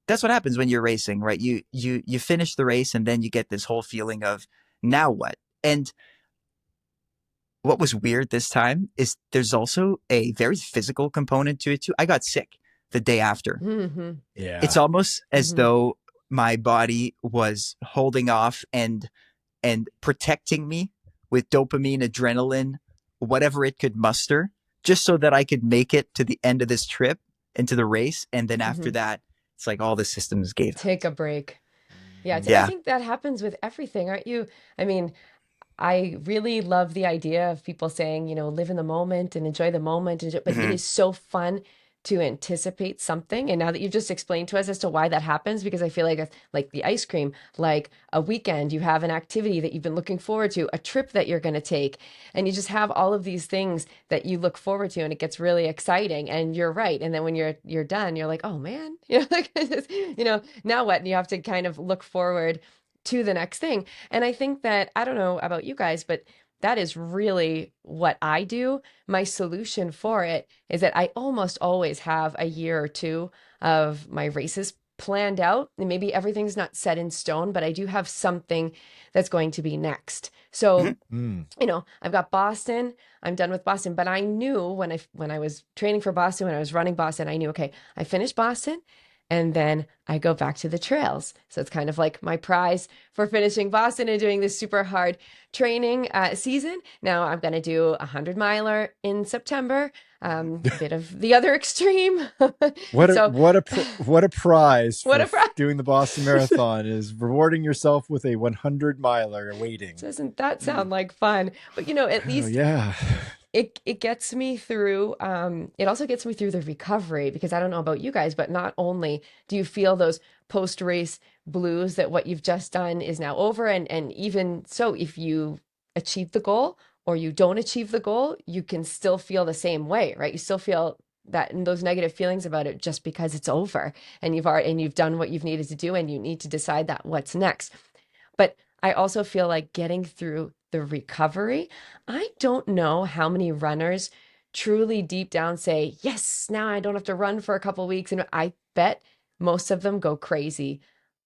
that's what happens when you're racing, right? You finish the race and then you get this whole feeling of now what? And what was weird this time is there's also a very physical component to it too. I got sick the day after. Hmm. It's Yeah. almost as Hmm. though my body was holding off and protecting me with dopamine, adrenaline, whatever it could muster, just so that I could make it to the end of this trip into the race. And then after Hmm. that, it's like all the systems gave out. Take a break. Yeah, I Yeah. think that happens with everything, aren't you? I mean, I really love the idea of people saying, live in the moment and enjoy the moment. But it Mm-hmm. is so fun to anticipate something. And now that you've just explained to us as to why that happens, because I feel like it's like the ice cream, like a weekend, you have an activity that you've been looking forward to, a trip that you're going to take, and you just have all of these things that you look forward to, and it gets really exciting. And you're right. And then when you're done, you're like, oh man, like, now what? And you have to kind of look forward to the next thing. And I think that, I don't know about you guys, but that is really what I do. My solution for it is that I almost always have a year or two of my races planned out. And maybe everything's not set in stone, but I do have something that's going to be next. So, Mm. I've got Boston. I'm done with Boston, but I knew when I was training for Boston, when I was running Boston, I knew, okay, I finished Boston and then I go back to the trails. So it's kind of like my prize for finishing Boston and doing this super hard training season. Now I'm going to do a 100-miler in September, a bit of the other extreme. So What a prize what for a prize. doing the Boston Marathon is rewarding yourself with a 100-miler waiting. Doesn't that sound like fun? But at Oh least yeah. it gets me through it also gets me through the recovery, because I don't know about you guys, but not only do you feel those post race blues that what you've just done is now over, and even so, if you achieve the goal or you don't achieve the goal, you can still feel the same way, right? You still feel that and those negative feelings about it just because it's over, and you've done what you've needed to do, and you need to decide that what's next. But I also feel like getting through the recovery, I don't know how many runners truly deep down say, yes, now I don't have to run for a couple of weeks. And I bet most of them go crazy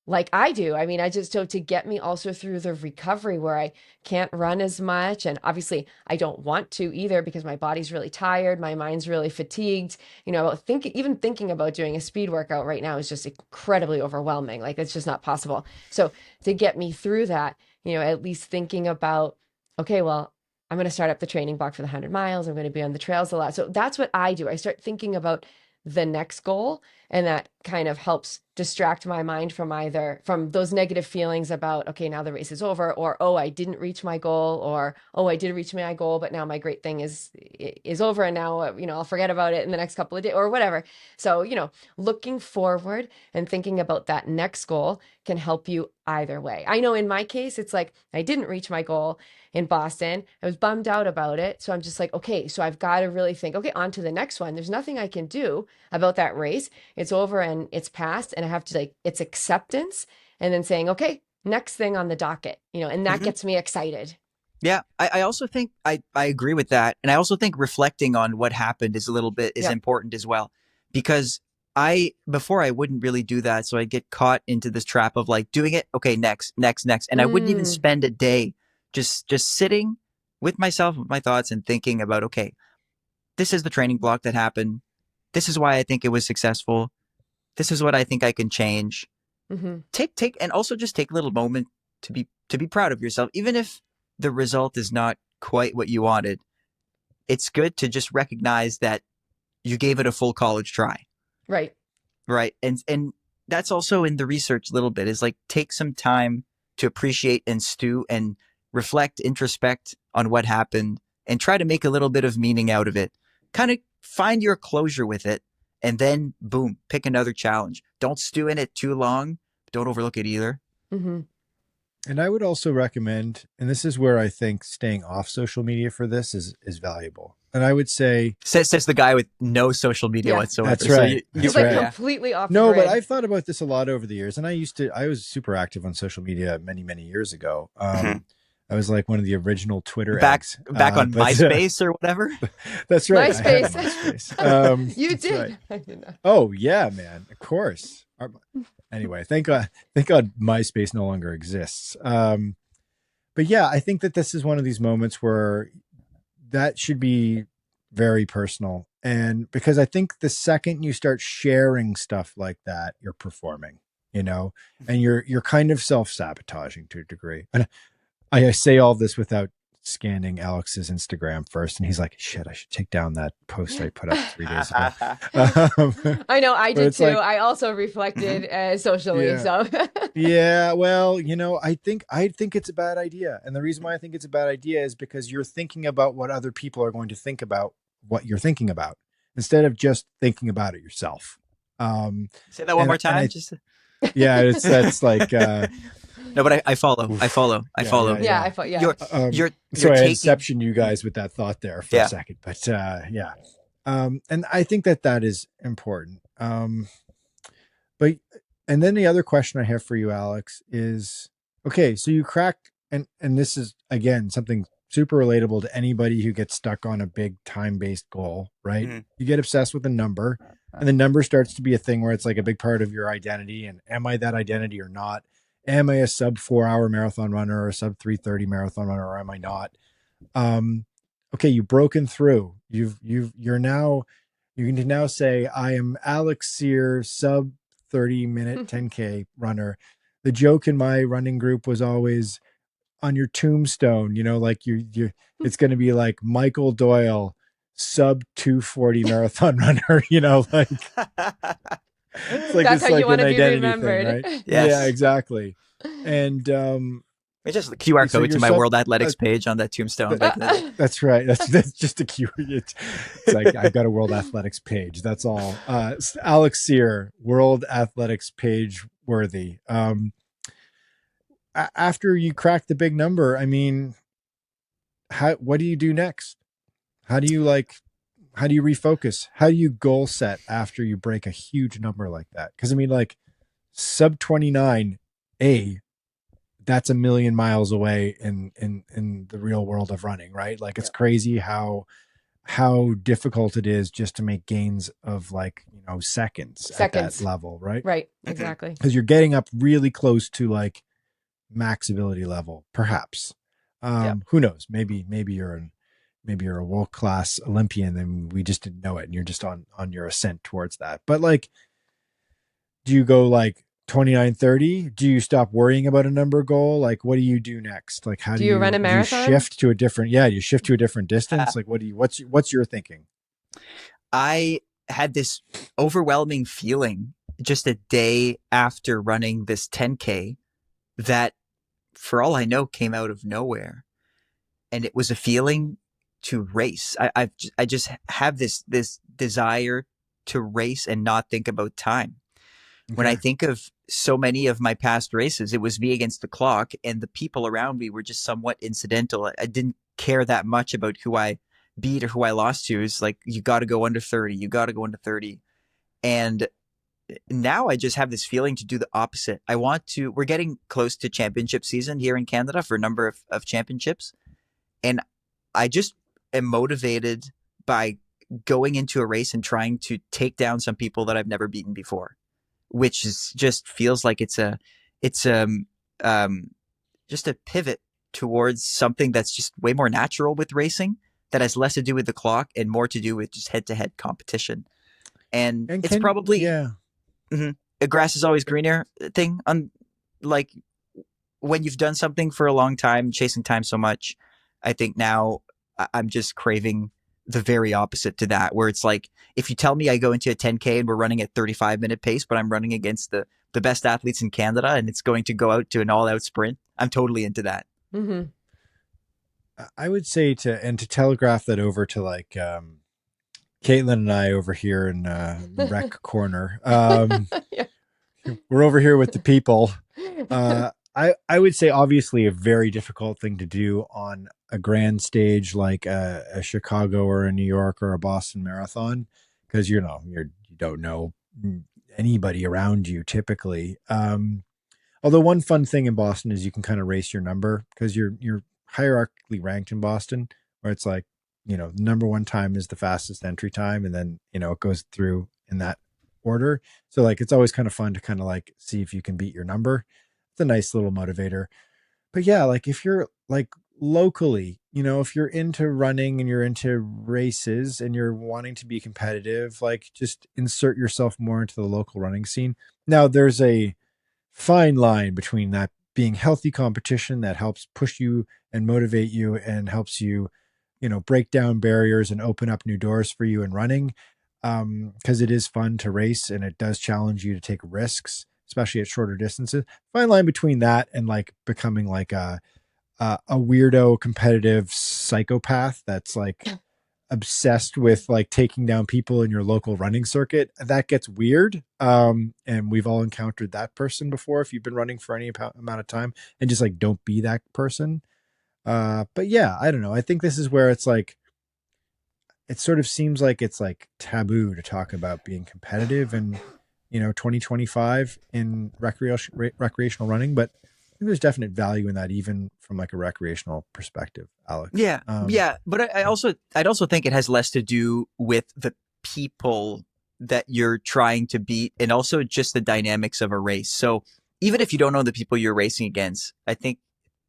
like I do. I mean, I just, so to get me also through the recovery where I can't run as much. And obviously I don't want to either, because my body's really tired. My mind's really fatigued. Even thinking about doing a speed workout right now is just incredibly overwhelming. Like, it's just not possible. So to get me through that, at least thinking about, okay, well, I'm going to start up the training block for the 100 miles. I'm going to be on the trails a lot. So that's what I do. I start thinking about the next goal, and that kind of helps distract my mind from those negative feelings about, okay, now the race is over, or, oh, I didn't reach my goal, or, oh, I did reach my goal, but now my great thing is over, and now, I'll forget about it in the next couple of days or whatever. So, looking forward and thinking about that next goal can help you either way. I know in my case, it's like, I didn't reach my goal in Boston. I was bummed out about it. So I'm just like, okay, so I've got to really think, okay, on to the next one. There's nothing I can do about that race. It's over and it's past. And I have to, it's acceptance, and then saying, okay, next thing on the docket, and that gets me excited. Yeah, I also think I agree with that. And I also think reflecting on what happened is important as well. Because before I wouldn't really do that. So I get caught into this trap of like doing it. Okay, next. And I wouldn't even spend a day just sitting with myself, with my thoughts, and thinking about, okay, this is the training block that happened. This is why I think it was successful. This is what I think I can change. Take and also just take a little moment to be proud of yourself, even if the result is not quite what you wanted. It's good to just recognize that you gave it a full college try. Right. And that's also in the research a little bit, is like, take some time to appreciate and stew and reflect, introspect on what happened, and try to make a little bit of meaning out of it. Kind of find your closure with it, and then boom, pick another challenge. Don't stew in it too long. Don't overlook it either. And I would also recommend, and this is where I think staying off social media for this is valuable. And I would say, says the guy with no social media whatsoever. That's right. So he's like completely off. No, the grid. but I've thought about this a lot over the years, and I was super active on social media many, many years ago. I was like one of the original Twitter back on MySpace or whatever. That's right. MySpace. You did. Right. Oh yeah, man. Of course. Anyway, thank God MySpace no longer exists. But yeah, I think that this is one of these moments where that should be very personal. And because I think the second you start sharing stuff like that, you're performing, and you're kind of self-sabotaging to a degree. And I say all this without scanning Alex's Instagram first, and he's like, shit, I should take down that post I put up 3 days ago. I know, I did too. Like, I also reflected socially. Yeah. So yeah, well, I think it's a bad idea. And the reason why I think it's a bad idea is because you're thinking about what other people are going to think about what you're thinking about, instead of just thinking about it yourself. Say that one more time. Yeah, that's like no, but I follow. Yeah, I follow. You're sorry, I inceptioned you guys with that thought there for a second, but and I think that is important. But then the other question I have for you, Alex, is, okay, so you cracked, and this is again something super relatable to anybody who gets stuck on a big time-based goal, right? You get obsessed with a number, and the number starts to be a thing where it's like a big part of your identity. And am I that identity or not? Am I a sub 4-hour marathon runner or a sub 3:30 marathon runner, or am I not? Okay, you've broken through. You can now say, I am Alex Sear, sub 30-minute 10K runner. The joke in my running group was always on your tombstone, like you it's going to be like Michael Doyle, sub 240 marathon runner, like it's like That's it's how you like want an to be identity thing, remembered. right? Yeah, Yes. exactly. And It's just the QR so code to you're my sub World Athletics page on that tombstone back in the day. that's right. That's just a cue. It's like I've got a World Athletics page. That's all. Alex Sear, World Athletics page worthy. After you crack the big number, I mean, what do you do next? How do you refocus? How do you goal set after you break a huge number like that? Because I mean, like sub 29, that's a million miles away in the real world of running, right? Like it's crazy how difficult it is just to make gains of seconds at that level, right? Right, exactly. Because you're getting up really close to like max ability level, perhaps. Who knows? Maybe you're a world class Olympian and we just didn't know it, and you're just on your ascent towards that. But like, do you go like 29, 30? Do you stop worrying about a number goal? Like, what do you do next? Like, how do you run a marathon? You shift to a different, you shift to a different distance. Like, what's your thinking? I had this overwhelming feeling just a day after running this 10K that, for all I know, came out of nowhere. And it was a feeling to race. I just have this desire to race and not think about time. Okay. When I think of so many of my past races, it was me against the clock, and the people around me were just somewhat incidental. I didn't care that much about who I beat or who I lost to. It's like, you got to go under 30. You got to go under 30. And now I just have this feeling to do the opposite. We're getting close to championship season here in Canada for a number of championships. And I just am motivated by going into a race and trying to take down some people that I've never beaten before, which just feels like it's just a pivot towards something that's just way more natural with racing, that has less to do with the clock and more to do with just head-to-head competition. And it's probably a grass is always greener thing. On like, when you've done something for a long time, chasing time so much, I think now I'm just craving the very opposite to that, where it's like, if you tell me I go into a 10K and we're running at 35-minute pace, but I'm running against the best athletes in Canada and it's going to go out to an all-out sprint, I'm totally into that. Mm-hmm. I would say to telegraph that over to like Caitlin and I over here in Rec Corner. Yeah. We're over here with the people. I would say obviously a very difficult thing to do on a grand stage like a Chicago or a New York or a Boston Marathon, because you don't know anybody around you typically. Although one fun thing in Boston is you can kind of race your number, because you're hierarchically ranked in Boston, where it's like, number one time is the fastest entry time, and then it goes through in that order. So like, it's always kind of fun to kind of like see if you can beat your number. It's a nice little motivator. But yeah, like if you're like locally, if you're into running and you're into races and you're wanting to be competitive, like just insert yourself more into the local running scene. Now there's a fine line between that being healthy competition that helps push you and motivate you and helps you, break down barriers and open up new doors for you in running. Because it is fun to race and it does challenge you to take risks, especially at shorter distances. Fine line between that and like becoming like a weirdo competitive psychopath that's like obsessed with like taking down people in your local running circuit. That gets weird. And we've all encountered that person before if you've been running for any amount of time, and just like don't be that person. But yeah, I don't know. I think this is where it's like, it sort of seems like it's like taboo to talk about being competitive in 2025 in recreational running, but I think there's definite value in that, even from like a recreational perspective, Alex. Yeah. But I'd also think it has less to do with the people that you're trying to beat, and also just the dynamics of a race. So even if you don't know the people you're racing against, I think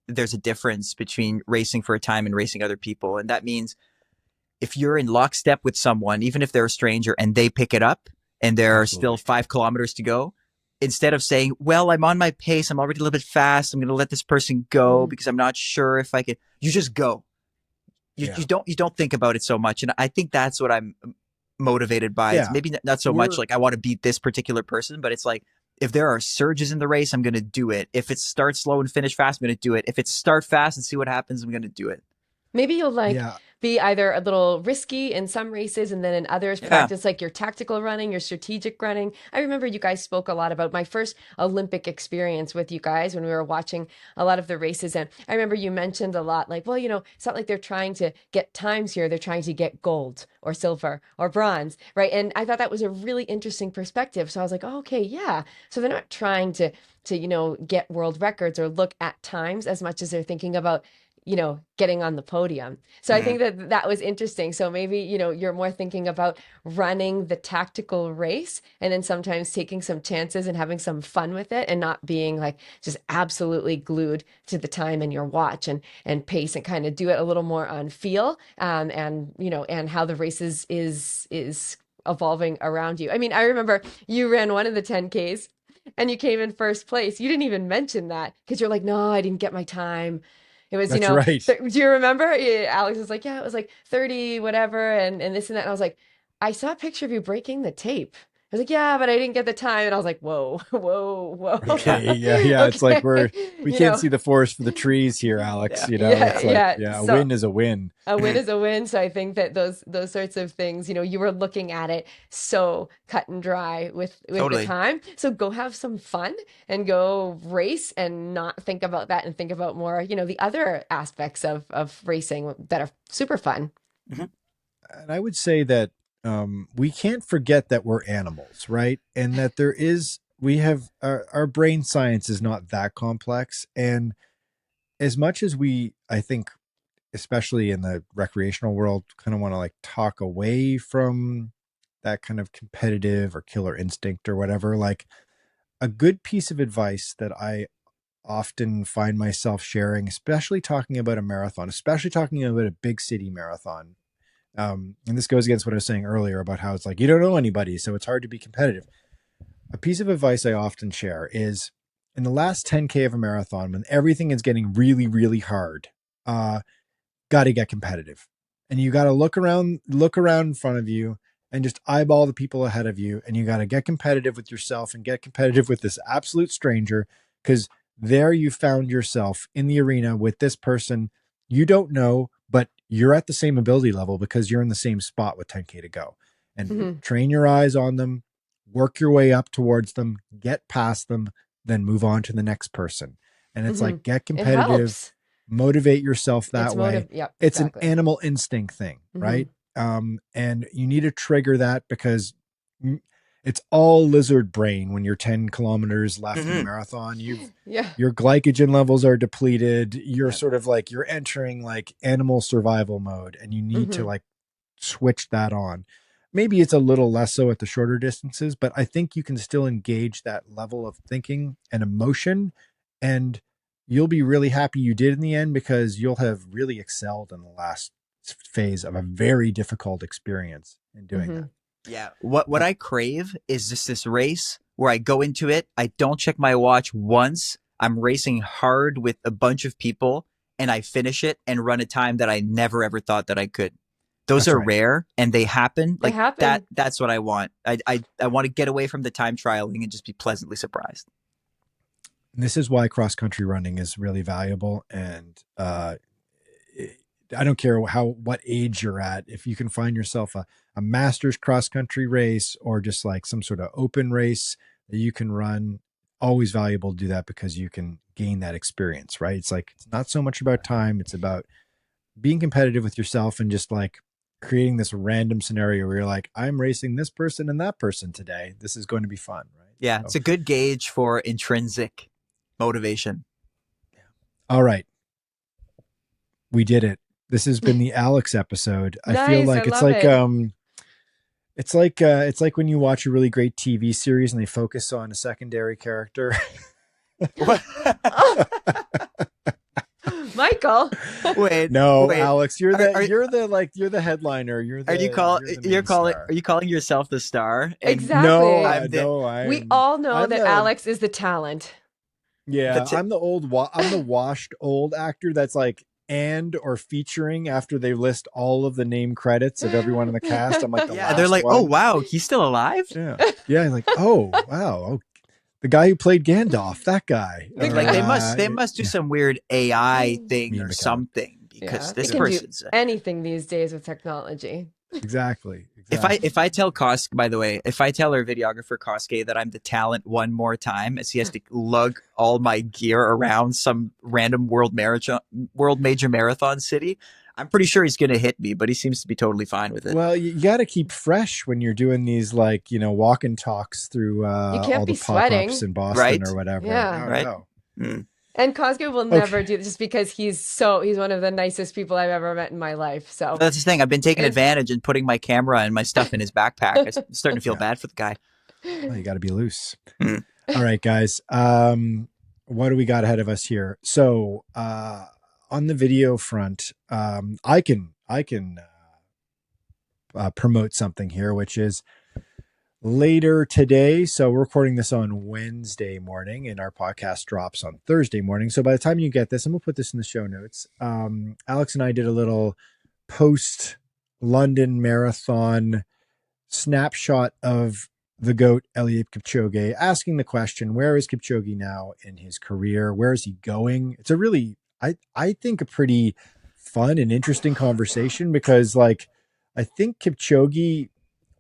there's a difference between racing for a time and racing other people. And that means if you're in lockstep with someone, even if they're a stranger, and they pick it up and there are still 5 kilometers to go, instead of saying, well, I'm on my pace, I'm already a little bit fast, I'm going to let this person go because I'm not sure if I can, you just go. Yeah. You don't think about it so much. And I think that's what I'm motivated by. It's Yeah. maybe not so much like I want to beat this particular person, but it's like, if there are surges in the race, I'm going to do it. If it starts slow and finish fast, I'm going to do it. If it start fast and see what happens, I'm going to do it. Maybe you'll like Yeah. be either a little risky in some races and then in others Yeah. practice like your tactical running, your strategic running. I remember you guys spoke a lot about my first Olympic experience with you guys when we were watching a lot of the races. And I remember you mentioned a lot like, well, it's not like they're trying to get times here. They're trying to get gold or silver or bronze, right? And I thought that was a really interesting perspective. So I was like, oh, okay, yeah. So they're not trying to get world records or look at times as much as they're thinking about getting on the podium. So I think that that was interesting. So maybe, you're more thinking about running the tactical race and then sometimes taking some chances and having some fun with it and not being like just absolutely glued to the time and your watch and pace and kind of do it a little more on feel and how the race is evolving around you. I mean, I remember you ran one of the 10Ks and you came in first place. You didn't even mention that because you're like, no, I didn't get my time. It was, That's right. do you remember? Yeah, Alex was like, yeah, it was like 30, whatever, and this and that. And I was like, I saw a picture of you breaking the tape. I was like, yeah, but I didn't get the time. And I was like, whoa, whoa, whoa. Okay. Yeah. It's like we You can't know, see the forest for the trees here, Alex. Yeah. It's like, yeah. a So win is a win. a win is a win. So I think that those sorts of things, you were looking at it so cut and dry with the Totally. time. So go have some fun and go race and not think about that and think about more, the other aspects of racing that are super fun. Mhm. And I would say that we can't forget that we're animals, right? And that we have our brain science is not that complex. And as much as I think, especially in the recreational world, kind of want to like talk away from that kind of competitive or killer instinct or whatever, like a good piece of advice that I often find myself sharing, especially talking about a marathon, especially talking about a big city marathon. And this goes against what I was saying earlier about how it's like, you don't know anybody, so it's hard to be competitive. A piece of advice I often share is in the last 10K of a marathon, when everything is getting really, really hard, got to get competitive. And you got to look around in front of you and just eyeball the people ahead of you. And you got to get competitive with yourself and get competitive with this absolute stranger, because there you found yourself in the arena with this person you don't know, but you're at the same ability level because you're in the same spot with 10K to go. And train your eyes on them, work your way up towards them, get past them, then move on to the next person. And it's like, get It competitive, helps. motivate yourself that It's way. Yep, It's exactly. an animal instinct thing, right? And you need to trigger that because it's all lizard brain when you're 10 kilometers left in the marathon. Your glycogen levels are depleted. You're sort of like, you're entering like animal survival mode, and you need to like switch that on. Maybe it's a little less so at the shorter distances, but I think you can still engage that level of thinking and emotion, and you'll be really happy you did in the end, because you'll have really excelled in the last phase of a very difficult experience in doing that. Yeah. What I crave is just this race where I go into it, I don't check my watch once. I'm racing hard with a bunch of people and I finish it and run a time that I never ever thought that I could. Those That's are right. rare and they happen. They Like happen. that's what I want. I want to get away from the time trialing and just be pleasantly surprised. And this is why cross country running is really valuable. And I don't care what age you're at. If you can find yourself a master's cross country race or just like some sort of open race that you can run, always valuable to do that, because you can gain that experience, right? It's like, it's not so much about time. It's about being competitive with yourself and just like creating this random scenario where you're like, I'm racing this person and that person today. This is going to be fun, right? Yeah. So, it's a good gauge for intrinsic motivation. all right. We did it. This has been the Alex episode. I feel Nice, like I love it. it's like when you watch a really great TV series and they focus on a secondary character. Michael. Wait, No, wait. Alex, you're Are, you're the headliner. are you call You're the you're main calling star. are you calling yourself the star? And No, Exactly. I'm the no, We all know I'm that the Alex is the talent. yeah, the I'm the I'm the washed old actor that's like and or featuring after they list all of the name credits of everyone in the cast. I'm like the yeah. They're last like, oh one. wow, he's still alive. Yeah, yeah, like oh wow, oh, the guy who played Gandalf, that guy. The Like guy. they must do Yeah, some weird AI thing me or and McKellen. something because Yeah, they this can do person's. anything these days with technology. Exactly, If I tell Kosk, by the way, if I tell our videographer Koske that I'm the talent one more time, as he has to lug all my gear around some random world major marathon city, I'm pretty sure he's going to hit me. But he seems to be totally fine with it. Well, you got to keep fresh when you're doing these, like, walk and talks through You can't all be the pop-ups sweating. in Boston Right? or whatever. Yeah. No, Right? no. Mm. And Cosgrove will Okay. never do this just because he's one of the nicest people I've ever met in my life. So That's the thing. I've been taking It's- advantage and putting my camera and my stuff in his backpack. I'm starting to feel Yeah. bad for the guy. Well, you got to be loose. Mm. All right, guys. What do we got ahead of us here? So, on the video front, I can promote something here, which is later today. So we're recording this on Wednesday morning and our podcast drops on Thursday morning. So by the time you get this, and we'll put this in the show notes, Alex and I did a little post London marathon snapshot of the GOAT, Eliud Kipchoge, asking the question, where is Kipchoge now in his career? Where is he going? It's a really, I think a pretty fun and interesting conversation because like, I think Kipchoge,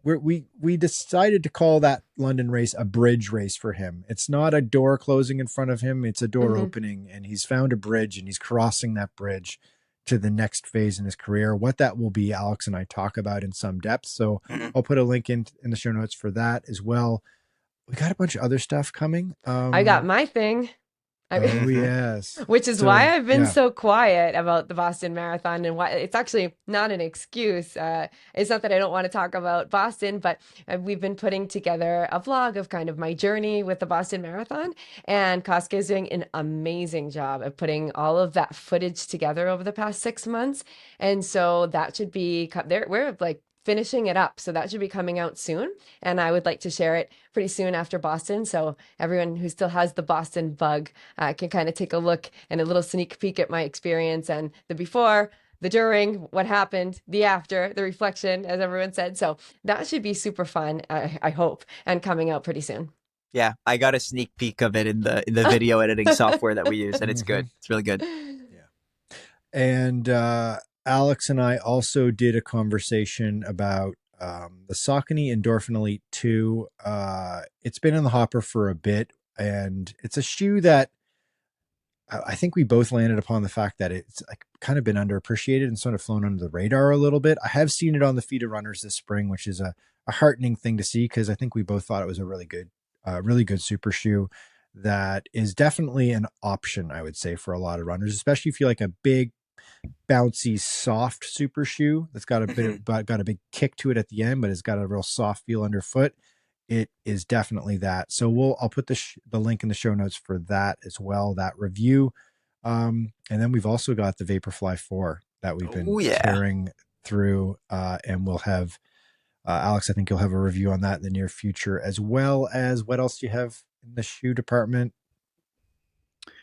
we decided to call that London race a bridge race for him. It's not a door closing in front of him. It's a door opening, and he's found a bridge and he's crossing that bridge to the next phase in his career. What that will be, Alex and I talk about in some depth. So I'll put a link in the show notes for that as well. We got a bunch of other stuff coming. I got my thing. Oh, yes. Which is So, why I've been yeah. so quiet about the Boston Marathon and why it's actually not an excuse. It's not that I don't want to talk about Boston, but we've been putting together a vlog of kind of my journey with the Boston Marathon, and Koska is doing an amazing job of putting all of that footage together over the past 6 months. And so that should be there. We're like finishing it up. So that should be coming out soon. And I would like to share it pretty soon after Boston. So everyone who still has the Boston bug can kind of take a look and a little sneak peek at my experience and the before, the during, what happened, the after, the reflection, as everyone said. So that should be super fun, I hope, and coming out pretty soon. Yeah, I got a sneak peek of it in the video editing software that we use, and it's good. It's really good. Yeah. And Alex and I also did a conversation about the Saucony Endorphin Elite 2. It's been in the hopper for a bit, and it's a shoe that I think we both landed upon the fact that it's like kind of been underappreciated and sort of flown under the radar a little bit. I have seen it on the feet of runners this spring, which is a heartening thing to see because I think we both thought it was a really good super shoe that is definitely an option, I would say, for a lot of runners, especially if you like a big, bouncy, soft super shoe that's got a big kick to it at the end, but it's got a real soft feel underfoot. It is definitely that. So I'll put the link in the show notes for that as well, that review. And then we've also got the Vaporfly 4 that we've been tearing through, and we'll have Alex, I think you'll have a review on that in the near future, as well as what else do you have in the shoe department?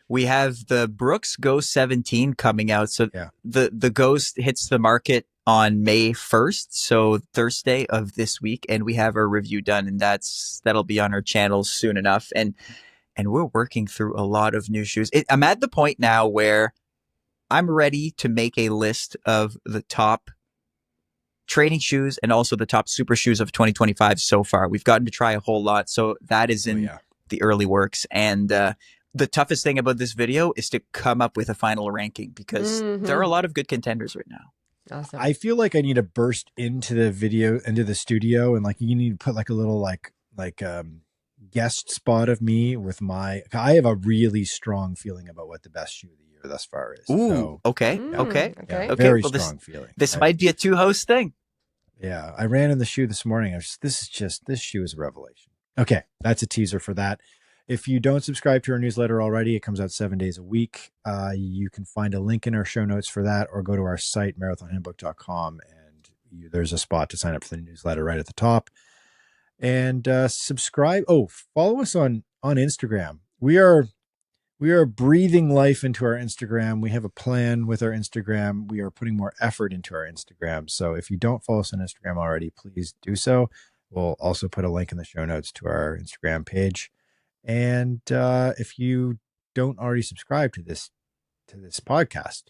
We have the Brooks Ghost 17 coming out. So the Ghost hits the market on May 1st, so Thursday of this week, and we have our review done, and that'll be on our channel soon enough. And we're working through a lot of new shoes. I'm at the point now where I'm ready to make a list of the top training shoes and also the top super shoes of 2025 so far. We've gotten to try a whole lot, so that is in the early works. And the toughest thing about this video is to come up with a final ranking because there are a lot of good contenders right now. Awesome. I feel like I need to burst into the studio, and like you need to put like a little like guest spot of me with I have a really strong feeling about what the best shoe of the year thus far is. Ooh, so, okay. Very well, strong feeling. This might be a 2-host thing. Yeah, I ran in the shoe this morning. This shoe is a revelation. Okay, that's a teaser for that. If you don't subscribe to our newsletter already, it comes out 7 days a week. You can find a link in our show notes for that, or go to our site, marathonhandbook.com, and there's a spot to sign up for the newsletter right at the top. And subscribe. Oh, follow us on Instagram. We are breathing life into our Instagram. We have a plan with our Instagram. We are putting more effort into our Instagram. So if you don't follow us on Instagram already, please do so. We'll also put a link in the show notes to our Instagram page. And if you don't already subscribe to this podcast,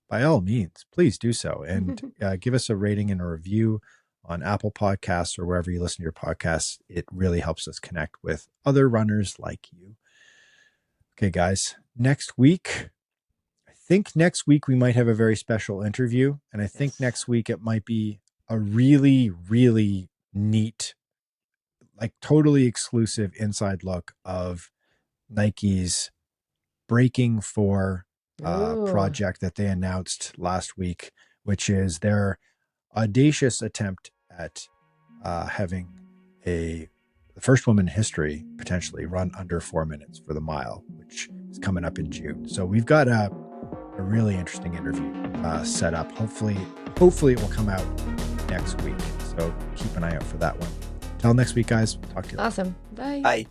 by all means, please do so. And give us a rating and a review on Apple Podcasts or wherever you listen to your podcasts. It really helps us connect with other runners like you. Okay, guys, next week we might have a very special interview. And I think next week it might be a really, really neat, like totally exclusive inside look of Nike's Breaking 4 project that they announced last week, which is their audacious attempt at having the first woman in history potentially run under 4 minutes for the mile, which is coming up in June. So we've got a really interesting interview set up. Hopefully it will come out next week. So keep an eye out for that one. Till next week, guys. Talk to you later. Awesome. Bye. Bye.